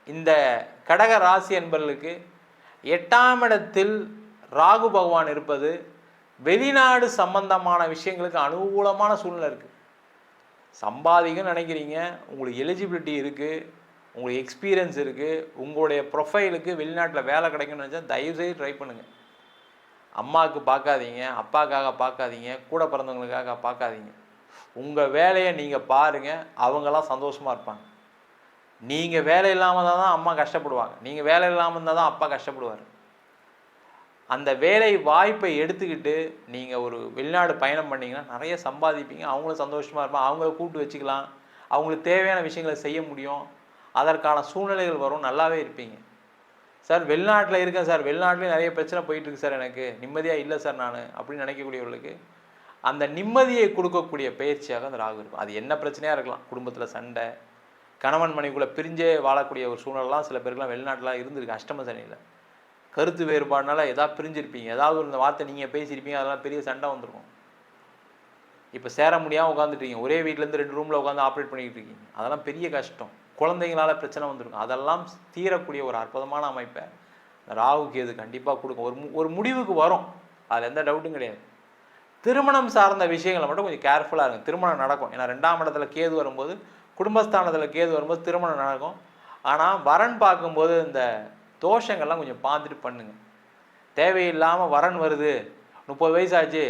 இந்த கடக ராசி என்பவர்களுக்கு 8ஆம் இடத்தில் ராகு பகவான் இருப்பது வெளிநாடு சம்பந்தமான விஷயங்களுக்கு அனுகூலமான சூழ்நிலை இருக்குது. சம்பாதிக்கணும்னு நினைக்கிறீங்க, உங்களுக்கு எலிஜிபிலிட்டி இருக்குது, உங்களுக்கு எக்ஸ்பீரியன்ஸ் இருக்குது, உங்களுடைய ப்ரொஃபைலுக்கு வெளிநாட்டில் வேலை கிடைக்கும்னு நினச்சா தயவுசெய்து ட்ரை பண்ணுங்கள். அம்மாவுக்கு பார்க்காதீங்க, அப்பாவுக்காக பார்க்காதீங்க, கூட பிறந்தவங்களுக்காக பார்க்காதீங்க. உங்கள் வேலையை நீங்கள் பாருங்கள், அவங்களாம் சந்தோஷமாக இருப்பாங்க. நீங்கள் வேலை இல்லாமல் தான் அம்மா கஷ்டப்படுவாங்க, நீங்கள் வேலை இல்லாமல் இருந்தால் தான் அப்பா கஷ்டப்படுவார். அந்த வேலை வாய்ப்பை எடுத்துக்கிட்டு நீங்கள் ஒரு வெளிநாடு பயணம் பண்ணிங்கன்னா நிறைய சம்பாதிப்பீங்க, அவங்களும் சந்தோஷமாக இருப்பாங்க, அவங்கள கூப்பிட்டு வச்சுக்கலாம், அவங்களுக்கு தேவையான விஷயங்களை செய்ய முடியும், அதற்கான சூழ்நிலைகள் வரும், நல்லாவே இருப்பீங்க. சார் வெளிநாட்டில் இருக்கேன் சார், வெளிநாட்டிலே நிறைய பிரச்சனை போயிட்டுருக்கு சார், எனக்கு நிம்மதியாக இல்லை சார் நான் அப்படின்னு நினைக்கக்கூடியவர்களுக்கு அந்த நிம்மதியை கொடுக்கக்கூடிய பயிற்சியாக அந்த ராகு இருக்கும். அது என்ன பிரச்சனையாக இருக்கலாம், குடும்பத்தில் சண்டை, கணவன் மனைவிக்குள்ளே பிரிஞ்சே வாழக்கூடிய ஒரு சூழ்நிலாம் சில பேருக்குலாம் வெளிநாட்டிலாம் இருந்திருக்கு. அஷ்டம சனியில் கருத்து வேறுபாடுனால ஏதாவது பிரிஞ்சிருப்பீங்க, ஏதாவது ஒரு வார்த்தை நீங்கள் பேசியிருப்பீங்க, அதெல்லாம் பெரிய சண்டை வந்துருக்கும். இப்போ சேர முடியாமல் உட்காந்துட்டீங்க, ஒரே வீட்டிலேருந்து 2 ரூமில் உட்காந்து ஆப்ரேட் பண்ணிக்கிட்டு இருக்கீங்க, அதெல்லாம் பெரிய கஷ்டம். குழந்தைங்களால் பிரச்சனை வந்துருக்கும், அதெல்லாம் தீரக்கூடிய ஒரு அற்புதமான அமைப்பை ராகுக்கு இது கண்டிப்பாக கொடுக்கும். ஒரு முடிவுக்கு வரும், அதில் எந்த டவுட்டும் கிடையாது. திருமணம் சார்ந்த விஷயங்களை மட்டும் கொஞ்சம் கேர்ஃபுல்லாக இருங்க. திருமணம் நடக்கும், ஏன்னா 2ஆம் இடத்துல கேது வரும்போது, குடும்பஸ்தானத்தில் கேது வரும்போது திருமணம் நடக்கும். ஆனால் வரன் பார்க்கும்போது இந்த தோஷங்கள்லாம் கொஞ்சம் பார்த்துட்டு பண்ணுங்க. தேவையில்லாமல் வரன் வருது, 30 வயசு ஆச்சு,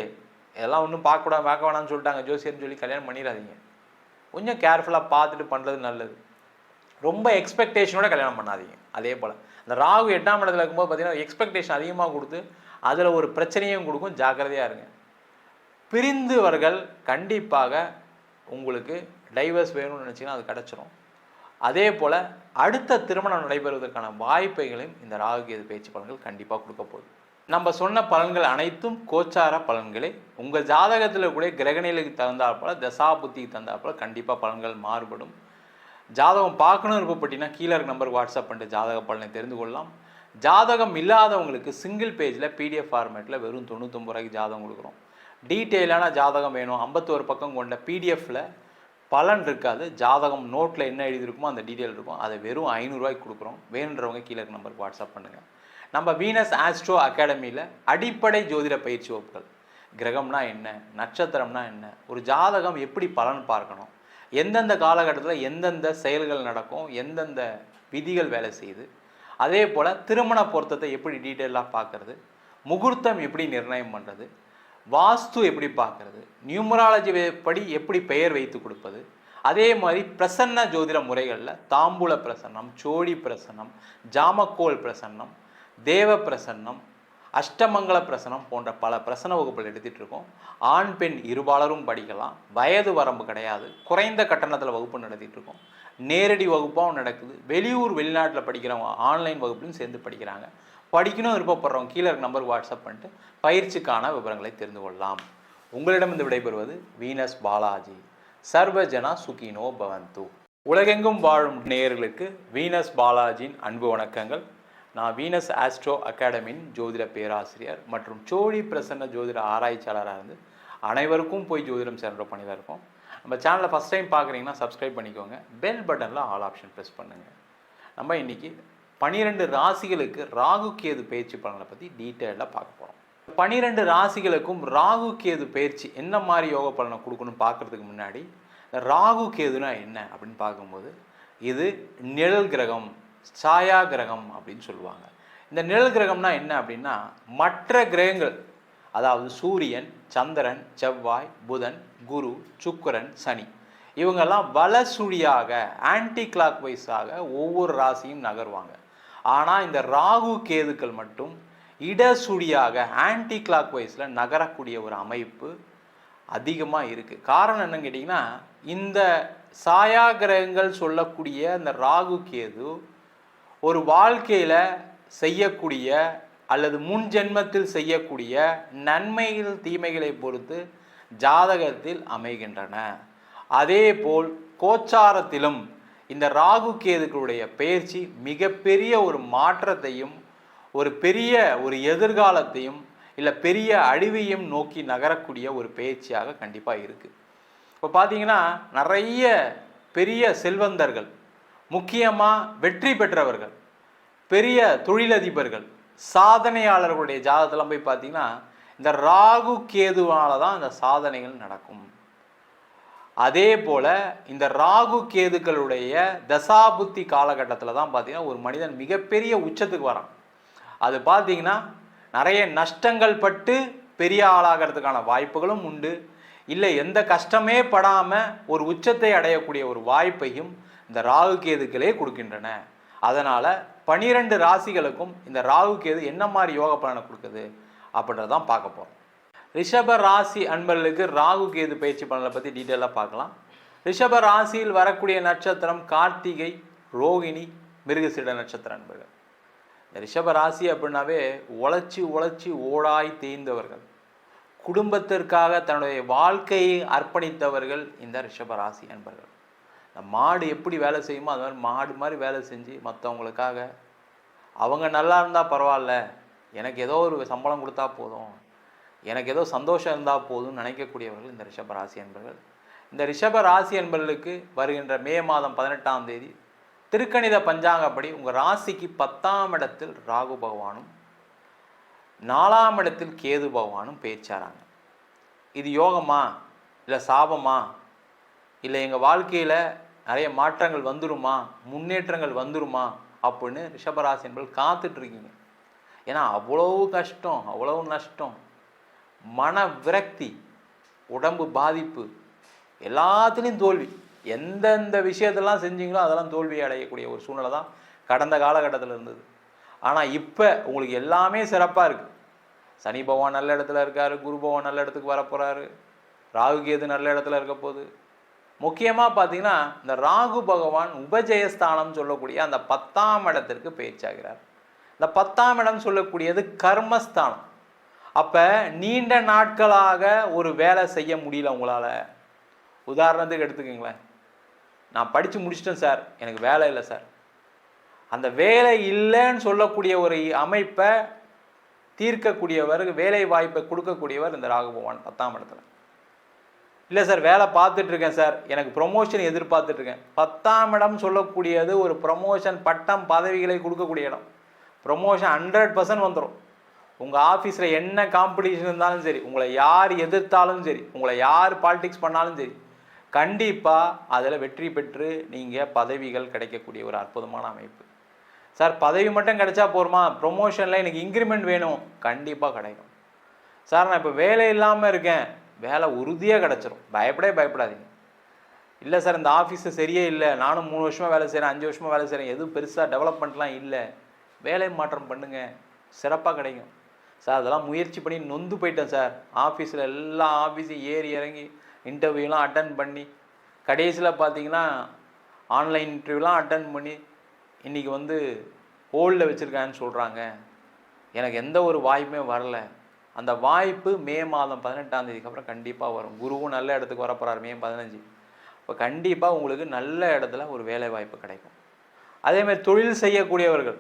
இதெல்லாம் ஒன்றும் பார்க்க வேணாம்னு சொல்லிட்டாங்க ஜோசியர்னு சொல்லி கல்யாணம் பண்ணிடாதீங்க. கொஞ்சம் கேர்ஃபுல்லாக பார்த்துட்டு பண்ணுறது நல்லது. ரொம்ப எக்ஸ்பெக்டேஷனோட கல்யாணம் பண்ணாதீங்க. அதே போல் இந்த ராகு 8ஆம் இடத்துல இருக்கும்போது பார்த்தீங்கன்னா எக்ஸ்பெக்டேஷன் அதிகமாக கொடுத்து அதில் ஒரு பிரச்சனையும் கொடுக்கும், ஜாக்கிரதையாக இருங்க. பிரிந்தவர்கள் கண்டிப்பாக உங்களுக்கு டைவர்ஸ் வேணும்னு நினச்சிங்கன்னா அது கிடச்சிரும். அதே போல் அடுத்த திருமணம் நடைபெறுவதற்கான வாய்ப்புகளையும் இந்த ராகு கேது பேச்சு பலன்கள் கண்டிப்பாக கொடுக்க போகுது. நம்ம சொன்ன பலன்கள் அனைத்தும் கோச்சார பலன்களே. உங்கள் ஜாதகத்தில் கூட கிரகநிலைக்கு தகுந்தாற்போல், தசா புத்திக்கு தகுந்தாற்போல் கண்டிப்பாக பலன்கள் மாறுபடும். ஜாதகம் பார்க்கணும்னு விருப்பப்பட்டீங்கன்னா கீழே இருக்க நம்பருக்கு வாட்ஸ்அப் பண்ணிட்டு ஜாதக பலனை தெரிந்து கொள்ளலாம். ஜாதகம் இல்லாதவங்களுக்கு சிங்கிள் பேஜில் பிடிஎஃப் ஃபார்மேட்டில் வெறும் 99 ரூபாய்க்கு ஜாதகம் கொடுக்குறோம். டீட்டெயிலான ஜாதகம் வேணும், 51 பக்கம் கொண்ட பிடிஎஃப்பில் பலன் இருக்காது, ஜாதகம் நோட்டில் என்ன எழுதியிருக்குமோ அந்த டீட்டெயில் இருக்கும், அதை வெறும் 500 ரூபாய்க்கு கொடுக்குறோம். வேணுன்றவங்க கீழே இருக்க நம்பருக்கு வாட்ஸ்அப் பண்ணுங்கள். நம்ம வீனஸ் ஆஸ்ட்ரோ அகாடமியில் அடிப்படை ஜோதிட பயிற்சி வகுப்புகள், கிரகம்னா என்ன, நட்சத்திரம்னா என்ன, ஒரு ஜாதகம் எப்படி பலன் பார்க்கணும், எந்தெந்த காலகட்டத்தில் எந்தெந்த செயல்கள் நடக்கும், எந்தெந்த விதிகள் வேலை செய்யுது, அதே போல் திருமண பொருத்தத்தை எப்படி டீட்டெயிலாக பார்க்குறது, முகூர்த்தம் எப்படி நிர்ணயம் பண்ணுறது, வாஸ்து எப்படி பார்க்கறது, நியூமராலஜி படி எப்படி பெயர் வைத்து கொடுப்பது, அதே மாதிரி பிரசன்ன ஜோதிட முறைகளில் தாம்பூல பிரசன்னம், சோழி பிரசன்னம், ஜாமக்கோல் பிரசன்னம், தேவ பிரசன்னம், அஷ்டமங்கல பிரசனம் போன்ற பல பிரசன வகுப்புகள் எடுத்துகிட்டு இருக்கோம். ஆண் பெண் இருபாலரும் படிக்கலாம், வயது வரம்பு கிடையாது, குறைந்த கட்டணத்தில் வகுப்பு நடத்திட்டு இருக்கோம். நேரடி வகுப்பாகவும் நடக்குது, வெளியூர் வெளிநாட்டில் படிக்கிறவங்க ஆன்லைன் வகுப்புலையும் சேர்ந்து படிக்கிறாங்க. படிக்கணும் விருப்பப்படுறவங்க கீழே இருக்க நம்பருக்கு வாட்ஸ்அப் பண்ணிட்டு பயிற்சிக்கான விவரங்களை தெரிந்து கொள்ளலாம். உங்களிடமிருந்து விடைபெறுவது வீனஸ் பாலாஜி. சர்வஜனா சுகினோ பவந்து. உலகெங்கும் வாழும் நேயர்களுக்கு வீனஸ் பாலாஜியின் அன்பு வணக்கங்கள். நான் வீனஸ் ஆஸ்ட்ரோ அகாடமியின் ஜோதிட பேராசிரியர் மற்றும் சோழி பிரசன்ன ஜோதிட ஆராய்ச்சியாளராக இருந்து அனைவருக்கும் போய் ஜோதிடம் சேர்ந்த பண்ணி தான் இருக்கோம். நம்ம சேனலை ஃபஸ்ட் டைம் பார்க்குறீங்கன்னா சப்ஸ்கிரைப் பண்ணிக்கோங்க, பெல் பட்டனில் ஆல் ஆப்ஷன் ப்ரெஸ் பண்ணுங்கள். நம்ம இன்றைக்கி 12 ராசிகளுக்கு ராகு கேது பயிற்சி பலனை பற்றி டீட்டெயிலாக பார்க்க போகிறோம். 12 ராசிகளுக்கும் ராகு கேது பயிற்சி என்ன மாதிரி யோக பலனை கொடுக்கணும்னு பார்க்குறதுக்கு முன்னாடி ராகு கேதுனா என்ன அப்படின்னு பார்க்கும்போது, இது நிழல் கிரகம், சாயா கிரகம் அப்படின்னு சொல்லுவாங்க. இந்த நிழல் கிரகம்னா என்ன அப்படின்னா, மற்ற கிரகங்கள் அதாவது சூரியன், சந்திரன், செவ்வாய், புதன், குரு, சுக்கிரன், சனி இவங்கெல்லாம் வலசுழியாக ஆன்டி கிளாக் வைஸாக ஒவ்வொரு ராசியும் நகர்வாங்க. ஆனால் இந்த ராகு கேதுக்கள் மட்டும் இடசுழியாக ஆன்டி கிளாக் வைஸில் நகரக்கூடிய ஒரு அமைப்பு அதிகமாக இருக்குது. காரணம் என்னன்னு கேட்டிங்கன்னா, இந்த சாயா கிரகங்கள் சொல்லக்கூடிய இந்த ராகு கேது ஒரு வாழ்க்கையில் செய்யக்கூடிய அல்லது முன் ஜென்மத்தில் செய்யக்கூடிய நன்மைகள் தீமைகளை பொறுத்து ஜாதகத்தில் அமைகின்றன. அதே போல் கோச்சாரத்திலும் இந்த ராகு கேதுக்களுடைய பயிற்சி மிகப்பெரிய ஒரு மாற்றத்தையும் ஒரு எதிர்காலத்தையும் இல்லை பெரிய அழிவையும் நோக்கி நகரக்கூடிய ஒரு பயிற்சியாக கண்டிப்பாக இருக்குது. இப்போ பார்த்தீங்கன்னா நிறைய பெரிய செல்வந்தர்கள், முக்கியமாக வெற்றி பெற்றவர்கள், பெரிய தொழிலதிபர்கள், சாதனையாளர்களுடைய ஜாதகத்தெல்லாம் போய் பார்த்தீங்கன்னா இந்த ராகு கேதுவால தான் இந்த சாதனைகள் நடக்கும். அதே போல் இந்த ராகு கேதுக்களுடைய தசாபுத்தி காலகட்டத்தில் தான் பார்த்தீங்கன்னா ஒரு மனிதன் மிகப்பெரிய உச்சத்துக்கு வரான். அது பார்த்தீங்கன்னா நிறைய நஷ்டங்கள் பட்டு பெரிய ஆளாகிறதுக்கான வாய்ப்புகளும் உண்டு. இல்லை எந்த கஷ்டமே படாமல் ஒரு உச்சத்தை அடையக்கூடிய ஒரு வாய்ப்பையும் இந்த ராகு கேதுக்களே கொடுக்கின்றன. அதனால் 12 ராசிகளுக்கும் இந்த ராகு கேது என்ன மாதிரி யோக பலனை கொடுக்குது அப்படின்றதான் பார்க்க போகிறோம். ரிஷப ராசி அன்பர்களுக்கு ராகு கேது பயிற்சி பலனை பற்றி டீட்டெயிலாக பார்க்கலாம். ரிஷப ராசியில் வரக்கூடிய நட்சத்திரம் கார்த்திகை, ரோகிணி, மிருகசீட நட்சத்திர அன்பர்கள். இந்த ரிஷப ராசி அப்படின்னாவே உழைச்சி உழைச்சி ஓடாய் தேய்ந்தவர்கள், குடும்பத்திற்காக தன்னுடைய வாழ்க்கையை அர்ப்பணித்தவர்கள் இந்த ரிஷப ராசி அன்பர்கள். இந்த மாடு எப்படி வேலை செய்யுமோ அது மாதிரி மாடு மாதிரி வேலை செஞ்சு மற்றவங்களுக்காக அவங்க நல்லா இருந்தால் பரவாயில்ல, எனக்கு ஏதோ ஒரு சம்பளம் கொடுத்தா போதும், எனக்கு ஏதோ சந்தோஷம் இருந்தால் போதும்னு நினைக்கக்கூடியவர்கள் இந்த ரிஷப ராசி அன்பர்கள். இந்த ரிஷப ராசி அன்பர்களுக்கு வருகின்ற மே மாதம் 18ஆம் தேதி திருக்கணித பஞ்சாங்கப்படி உங்கள் ராசிக்கு 10ஆம் இடத்தில் ராகு பகவானும் 4ஆம் இடத்தில் கேது பகவானும் பேச்சாராங்க. இது யோகமா இல்லை சாபமா, இல்லை எங்கள் வாழ்க்கையில் நிறைய மாற்றங்கள் வந்துருமா, முன்னேற்றங்கள் வந்துருமா அப்படின்னு ரிஷபராசி என்பது காத்துட்ருக்கீங்க. ஏன்னா அவ்வளவு கஷ்டம், அவ்வளவு நஷ்டம், மன விரக்தி, உடம்பு பாதிப்பு, எல்லாத்துலேயும் தோல்வி. எந்தெந்த விஷயத்தெல்லாம் செஞ்சீங்களோ அதெல்லாம் தோல்வி அடையக்கூடிய ஒரு சூழ்நிலை தான் கடந்த காலகட்டத்தில் இருந்தது. ஆனால் இப்போ உங்களுக்கு எல்லாமே சிறப்பாக இருக்குது. சனி பகவான் நல்ல இடத்துல இருக்கார், குரு பகவான் நல்ல இடத்துக்கு வரப்போகிறாரு, ராகு கேது நல்ல இடத்துல இருக்க போகுது. முக்கியமாக பார்த்தீங்கன்னா இந்த ராகு பகவான் உபஜயஸ்தானம் சொல்லக்கூடிய அந்த 10ஆம் இடத்திற்கு பயிற்சியாகிறார். இந்த 10ஆம் இடம் சொல்லக்கூடியது கர்மஸ்தானம். அப்போ நீண்ட நாட்களாக ஒரு வேலை செய்ய முடியல உங்களால். உதாரணத்துக்கு எடுத்துக்கங்களேன், நான் படித்து முடிச்சிட்டேன் சார், எனக்கு வேலை இல்லை சார். அந்த வேலை இல்லைன்னு சொல்லக்கூடிய ஒரு அமைப்பை தீர்க்கக்கூடியவர், வேலை வாய்ப்பை கொடுக்கக்கூடியவர் இந்த ராகு பகவான் 10ஆம் இடத்துல. இல்லை சார் வேலை பார்த்துட்ருக்கேன் சார், எனக்கு ப்ரொமோஷன் எதிர்பார்த்துட்ருக்கேன். 10ஆம் இடம் சொல்லக்கூடியது ஒரு ப்ரொமோஷன், பட்டம், பதவிகளை கொடுக்கக்கூடிய இடம். ப்ரொமோஷன் 100% வந்துடும். உங்கள் ஆஃபீஸில் என்ன காம்படிஷன் இருந்தாலும் சரி, உங்களை யார் எதிர்த்தாலும் சரி, உங்களை யார் பாலிடிக்ஸ் பண்ணாலும் சரி, கண்டிப்பாக அதில் வெற்றி பெற்று நீங்கள் பதவிகள் கிடைக்கக்கூடிய ஒரு அற்புதமான அமைப்பு. சார் பதவி மட்டும் கிடைச்சா போருமா, ப்ரொமோஷனில் எனக்கு இன்க்ரிமெண்ட் வேணும், கண்டிப்பாக கிடைக்கும். சார் நான் இப்போ வேலை இல்லாமல் இருக்கேன், வேலை உறுதியாக கிடச்சிரும், பயப்படாதீங்க. இல்லை சார் இந்த ஆஃபீஸு சரியே இல்லை, நானும் 3 வருஷமாக வேலை செய்கிறேன், 5 வருஷமாக வேலை செய்கிறேன், எதுவும் பெருசாக டெவலப்மெண்ட்லாம் இல்லை, வேலை மாற்றம் பண்ணுங்கள், சிறப்பாக கிடைக்கும். சார் அதெல்லாம் முயற்சி பண்ணி நொந்து போயிட்டேன் சார், ஆஃபீஸில் எல்லா ஆஃபீஸையும் ஏறி இறங்கி இன்டர்வியூலாம் அட்டன் பண்ணி கடைசியில் பார்த்தீங்கன்னா ஆன்லைன் இன்டர்வியூலாம் அட்டன் பண்ணி இன்றைக்கி வந்து ஹோல்டில் வச்சுருக்கான்னு சொல்கிறாங்க, எனக்கு எந்த ஒரு வாய்ப்புமே வரல. அந்த வாய்ப்பு மே மாதம் 18ஆம் தேதிக்கு அப்புறம் கண்டிப்பாக வரும். குருவும் நல்ல இடத்துக்கு வரப்போகிறார் மே 15. இப்போ கண்டிப்பாக உங்களுக்கு நல்ல இடத்துல ஒரு வேலை வாய்ப்பு கிடைக்கும். அதேமாதிரி தொழில் செய்யக்கூடியவர்கள்,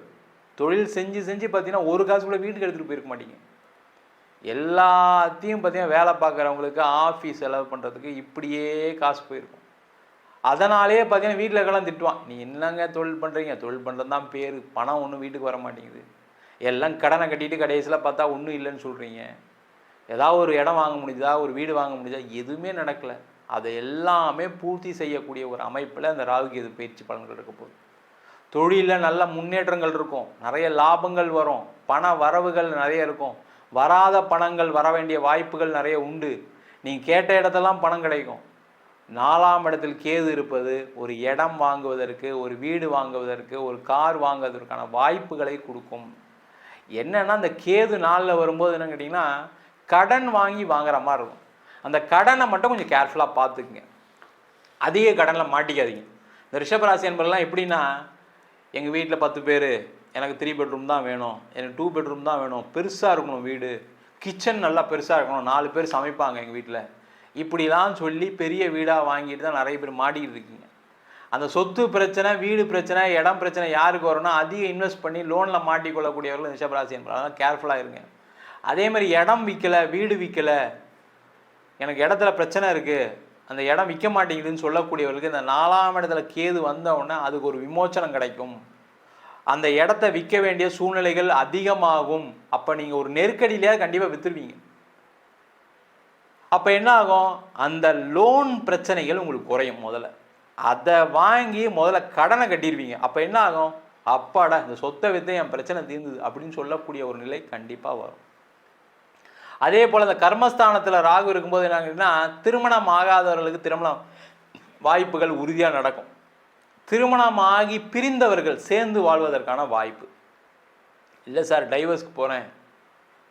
தொழில் செஞ்சு பார்த்தீங்கன்னா ஒரு காசு கூட வீட்டுக்கு எடுத்துகிட்டு போயிருக்க மாட்டீங்க. எல்லாத்தையும் பார்த்தீங்கன்னா வேலை பார்க்குறவங்களுக்கு ஆஃபீஸ் செலவு பண்ணுறதுக்கு இப்படியே காசு போயிருக்கும். அதனாலே பார்த்தீங்கன்னா வீட்டில் இருக்கலாம் திட்டுவான், நீ என்னங்க தொழில் பண்ணுறீங்க, தொழில் பண்ணுறது தான் பேர், பணம் ஒன்றும் வீட்டுக்கு வர மாட்டேங்குது, எல்லாம் கடனை கட்டிட்டு கடைசியில் பார்த்தா ஒன்றும் இல்லைன்னு சொல்கிறீங்க, ஏதாவது ஒரு இடம் வாங்க முடியுதா, ஒரு வீடு வாங்க முடியுதா, எதுவுமே நடக்கலை. அதை எல்லாமே பூர்த்தி செய்யக்கூடிய ஒரு அமைப்பில் அந்த ராகு கேது பயிற்சி பலன்கள் இருக்க போகுது. தொழிலில் நல்ல முன்னேற்றங்கள் இருக்கும், நிறைய லாபங்கள் வரும், பண வரவுகள் நிறைய இருக்கும், வராத பணங்கள் வர வேண்டிய வாய்ப்புகள் நிறைய உண்டு, நீங்கள் கேட்ட இடத்தெல்லாம் பணம் கிடைக்கும். 4ஆம் இடத்தில் கேது இருப்பது ஒரு இடம் வாங்குவதற்கு, ஒரு வீடு வாங்குவதற்கு, ஒரு கார் வாங்குவதற்கான வாய்ப்புகளை கொடுக்கும். என்னென்னா அந்த கேது நாளில் வரும்போது என்னன்னு கேட்டிங்கன்னா கடன் வாங்கி வாங்குற மாதிரி இருக்கும். அந்த கடனை மட்டும் கொஞ்சம் கேர்ஃபுல்லாக பார்த்துக்குங்க, அதிக கடனில் மாட்டிக்காதீங்க. இந்த ரிஷபராசி என்பதெல்லாம் எப்படின்னா, எங்கள் வீட்டில் 10 பேர், எனக்கு 3 பெட்ரூம் தான் வேணும், எனக்கு 2 பெட்ரூம் தான் வேணும், பெருசாக இருக்கணும் வீடு, கிச்சன் நல்லா பெருசாக இருக்கணும், 4 பேர் சமைப்பாங்க எங்கள் வீட்டில், இப்படிலாம் சொல்லி பெரிய வீடாக வாங்கிட்டு தான் நிறைய பேர் மாட்டிக்கிட்டு இருக்கீங்க. அந்த சொத்து பிரச்சனை, வீடு பிரச்சனை, இடம் பிரச்சனை யாருக்கு வரும்னா அதிக இன்வெஸ்ட் பண்ணி லோனில் மாட்டிக்கொள்ளக்கூடியவர்கள் ரிஷபராசி என்பது. அதனால் கேர்ஃபுல்லாக இருங்க. அதே மாதிரி இடம் விற்கலை, வீடு விற்கலை, எனக்கு இடத்துல பிரச்சனை இருக்குது, அந்த இடம் விற்க மாட்டேங்குதுன்னு சொல்லக்கூடியவர்களுக்கு இந்த 4ஆம் இடத்துல கேது வந்தவுடனே அதுக்கு ஒரு விமோச்சனம் கிடைக்கும். அந்த இடத்த விற்க வேண்டிய சூழ்நிலைகள் அதிகமாகும். அப்போ நீங்கள் ஒரு நெருக்கடியிலேயே கண்டிப்பாக விற்றுருவீங்க. அப்போ என்ன ஆகும், அந்த லோன் பிரச்சனைகள் உங்களுக்கு குறையும். முதல்ல அதை வாங்கி முதல்ல கடனை கட்டிடுவீங்க. அப்போ என்ன ஆகும், அப்பாடா இந்த சொத்தை விற்று என் பிரச்சனை தீர்ந்தது அப்படின்னு சொல்லக்கூடிய ஒரு நிலை கண்டிப்பாக வரும். அதே போல் அந்த கர்மஸ்தானத்தில் ராகு இருக்கும்போது என்னன்னா திருமணம் ஆகாதவர்களுக்கு திருமணம் வாய்ப்புகள் உறுதியாக நடக்கும். திருமணமாகி பிரிந்தவர்கள் சேர்ந்து வாழ்வதற்கான வாய்ப்பு. இல்லை சார் டைவர்ஸ்க்கு போகிறேன்,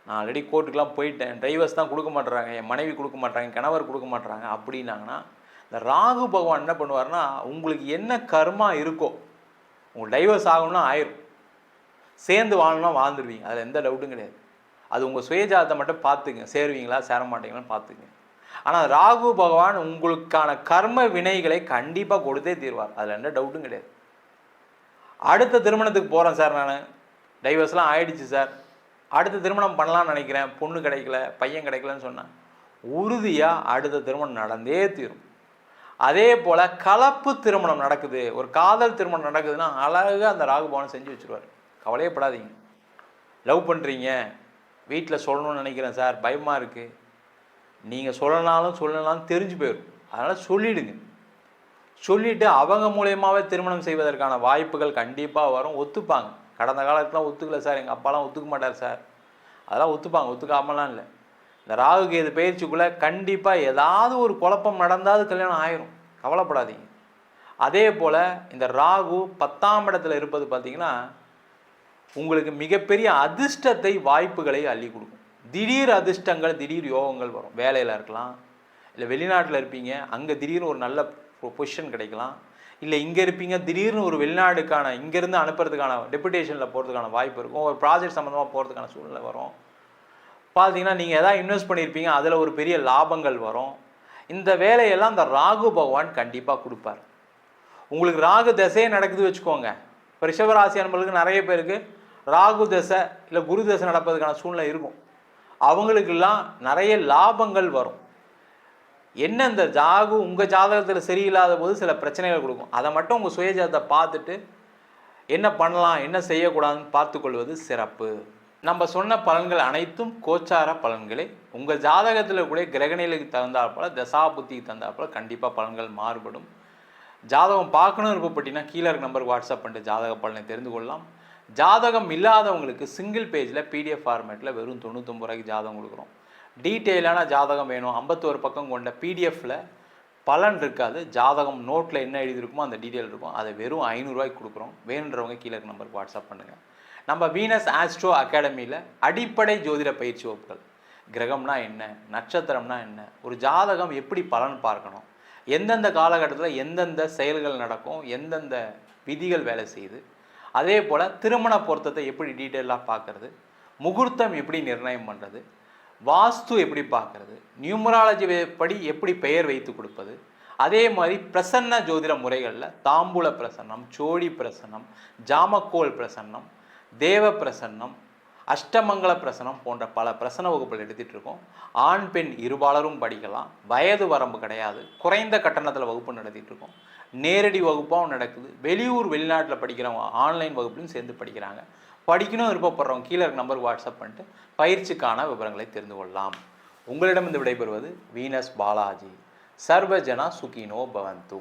நான் ஆல்ரெடி கோர்ட்டுக்கெலாம் போயிட்டேன், டைவர்ஸ் தான் கொடுக்க மாட்டுறாங்க, என் மனைவி கொடுக்க மாட்டாங்க, கணவர் கொடுக்க மாட்டுறாங்க அப்படின்னாங்கன்னா இந்த ராகு பகவான் என்ன பண்ணுவார்னா உங்களுக்கு என்ன கர்மா இருக்கோ உங்களுக்கு டைவர்ஸ் ஆகணும்னா ஆயிரும், சேர்ந்து வாழணும்னா வாழ்ந்துருவீங்க, அதில் எந்த டவுட்டும் கிடையாது. அது உங்கள் சுயஜாதத்தை மட்டும் பார்த்துங்க, சேருவீங்களா சேர மாட்டீங்களான்னு பார்த்துங்க. ஆனால் ராகு பகவான் உங்களுக்கான கர்ம வினைகளை கண்டிப்பாக கொடுத்தே தீர்வார், அதில் எந்த டவுட்டும் கிடையாது. அடுத்த திருமணத்துக்கு போகிறேன் சார், நான் டைவர்ஸ்லாம் ஆயிடுச்சு சார், அடுத்த திருமணம் பண்ணலான்னு நினைக்கிறேன், பொண்ணு கிடைக்கல பையன் கிடைக்கலன்னு சொன்னேன், உறுதியாக அடுத்த திருமணம் நடந்தே தீரும். அதே போல் கலப்பு திருமணம் நடக்குது, ஒரு காதல் திருமணம் நடக்குதுன்னா அழகாக அந்த ராகு பகவான் செஞ்சு வச்சுருவார். கவலையப்படாதீங்க. லவ் பண்ணுறீங்க, வீட்டில் சொல்லணும்னு நினைக்கிறேன் சார், பயமாக இருக்குது, நீங்கள் சொல்லனாலும் தெரிஞ்சு போயிடும், அதனால் சொல்லிவிடுங்க. சொல்லிவிட்டு அவங்க மூலயமாவே திருமணம் செய்வதற்கான வாய்ப்புகள் கண்டிப்பாக வரும். ஒத்துப்பாங்க. கடந்த காலத்துலாம் ஒத்துக்கல சார், எங்கள் அப்பாலாம் ஒத்துக்க மாட்டார் சார், அதெல்லாம் ஒத்துப்பாங்க, ஒத்துக்காமலாம் இல்லை. இந்த ராகு கேது பயிற்சிக்குள்ளே கண்டிப்பாக ஏதாவது ஒரு குழப்பம் நடந்தாது கல்யாணம் ஆயிரும், கவலைப்படாதீங்க. அதே போல் இந்த ராகு 10ஆம் இடத்துல இருப்பது பார்த்திங்கன்னா உங்களுக்கு மிகப்பெரிய அதிர்ஷ்டத்தை வாய்ப்புகளை அள்ளி கொடுக்கும். திடீர் அதிர்ஷ்டங்கள் திடீர் யோகங்கள் வரும். வேலையில் இருக்கலாம், இல்லை வெளிநாட்டில் இருப்பீங்க, அங்கே திடீர்னு ஒரு நல்ல பொசிஷன் கிடைக்கலாம், இல்லை இங்கே இருப்பீங்க திடீர்னு ஒரு வெளிநாடுக்கான இங்கேருந்து அனுப்புறதுக்கான டெபுடேஷனில் போகிறதுக்கான வாய்ப்பு இருக்கும், ஒரு ப்ராஜெக்ட் சம்மந்தமாக போகிறதுக்கான சூழ்நிலை வரும். பார்த்தீங்கன்னா நீங்கள் எதாவது இன்வெஸ்ட் பண்ணியிருப்பீங்க, அதில் ஒரு பெரிய லாபங்கள் வரும். இந்த வேலையெல்லாம் இந்த ராகு பகவான் கண்டிப்பாக கொடுப்பார். உங்களுக்கு ராகு தசையே நடக்குது வச்சுக்கோங்க. இப்போ ரிஷபராசி அன்பர்களுக்கு நிறைய பேருக்கு ராகு தசை இல்லை குரு தசை நடப்பதுக்கான சூழ்நிலை இருக்கும். அவங்களுக்கெல்லாம் நிறைய லாபங்கள் வரும். என்ன இந்த ராகு உங்கள் ஜாதகத்தில் சரியில்லாத போது சில பிரச்சனைகள் கொடுக்கும், அதை மட்டும் உங்கள் சுயஜாதத்தை பார்த்துட்டு என்ன பண்ணலாம் என்ன செய்யக்கூடாதுன்னு பார்த்துக்கொள்வது சிறப்பு. நம்ம சொன்ன பலன்கள் அனைத்தும் கோச்சார பலன்களே. உங்கள் ஜாதகத்தில் கூட கிரகநிலைக்கு தகுந்தாற்போல் தசா புத்திக்கு தகுந்தாற்போல் கண்டிப்பாக பலன்கள் மாறுபடும். ஜாதகம் பார்க்கணும் விருப்பப்பட்டீங்கன்னா கீழே இருக்க நம்பருக்கு வாட்ஸ்அப் பண்ணிட்டு ஜாதக பலனை தெரிந்து கொள்ளலாம். ஜாதகம் இல்லாதவங்களுக்கு சிங்கிள் பேஜில் பிடிஎஃப் ஃபார்மேட்டில் வெறும் 99 ரூபாய்க்கு ஜாதகம் கொடுக்குறோம். டீட்டெயிலான ஜாதகம் வேணும், 51 பக்கம் கொண்ட பிடிஎஃப்பில் பலன் இருக்காது, ஜாதகம் நோட்டில் என்ன எழுதியிருக்குமோ அந்த டீட்டெயில் இருக்கும், அதை வெறும் 500 ரூபாய்க்கு கொடுக்குறோம். வேணுன்றவங்க கீழே இருக்க நம்பருக்கு வாட்ஸ்அப் பண்ணுங்கள். நம்ம வீனஸ் ஆஸ்ட்ரோ அகாடமியில் அடிப்படை ஜோதிட பயிற்சி வகுப்புகள், கிரகம்னா என்ன, நட்சத்திரம்னா என்ன, ஒரு ஜாதகம் எப்படி பலன் பார்க்கணும், எந்தெந்த காலகட்டத்தில் எந்தெந்த செயல்கள் நடக்கும், எந்தெந்த விதிகள் வேலை செய்யுது, அதே போல் திருமண பொருத்தத்தை எப்படி டீட்டெயிலாக பார்க்குறது, முகூர்த்தம் எப்படி நிர்ணயம் பண்ணுறது, வாஸ்து எப்படி பார்க்குறது, நியூமராலஜி படி எப்படி பெயர் வைத்து கொடுப்பது, அதே மாதிரி பிரசன்ன ஜோதிட முறைகளில் தாம்பூல பிரசன்னம், சோழி பிரசன்னம், ஜாமக்கோல் பிரசன்னம், தேவ பிரசன்னம், அஷ்டமங்கல பிரசனம் போன்ற பல பிரசன வகுப்புகள் எடுத்துகிட்டு இருக்கோம். ஆண் பெண் இருபாலரும் படிக்கலாம், வயது வரம்பு கிடையாது, குறைந்த கட்டணத்தில் வகுப்பு நடத்திட்டு இருக்கோம். நேரடி வகுப்பாகவும் நடக்குது, வெளியூர் வெளிநாட்டில் படிக்கிறவங்க ஆன்லைன் வகுப்புலையும் சேர்ந்து படிக்கிறாங்க. படிக்கணும் விருப்பப்படுறவங்க கீழே இருக்க நம்பருக்கு வாட்ஸ்அப் பண்ணிட்டு பயிற்சிக்கான விவரங்களை தெரிந்து கொள்ளலாம். உங்களிடம் இந்த விடைபெறுவது வீனஸ் பாலாஜி. சர்வஜனா சுகினோ பவந்து.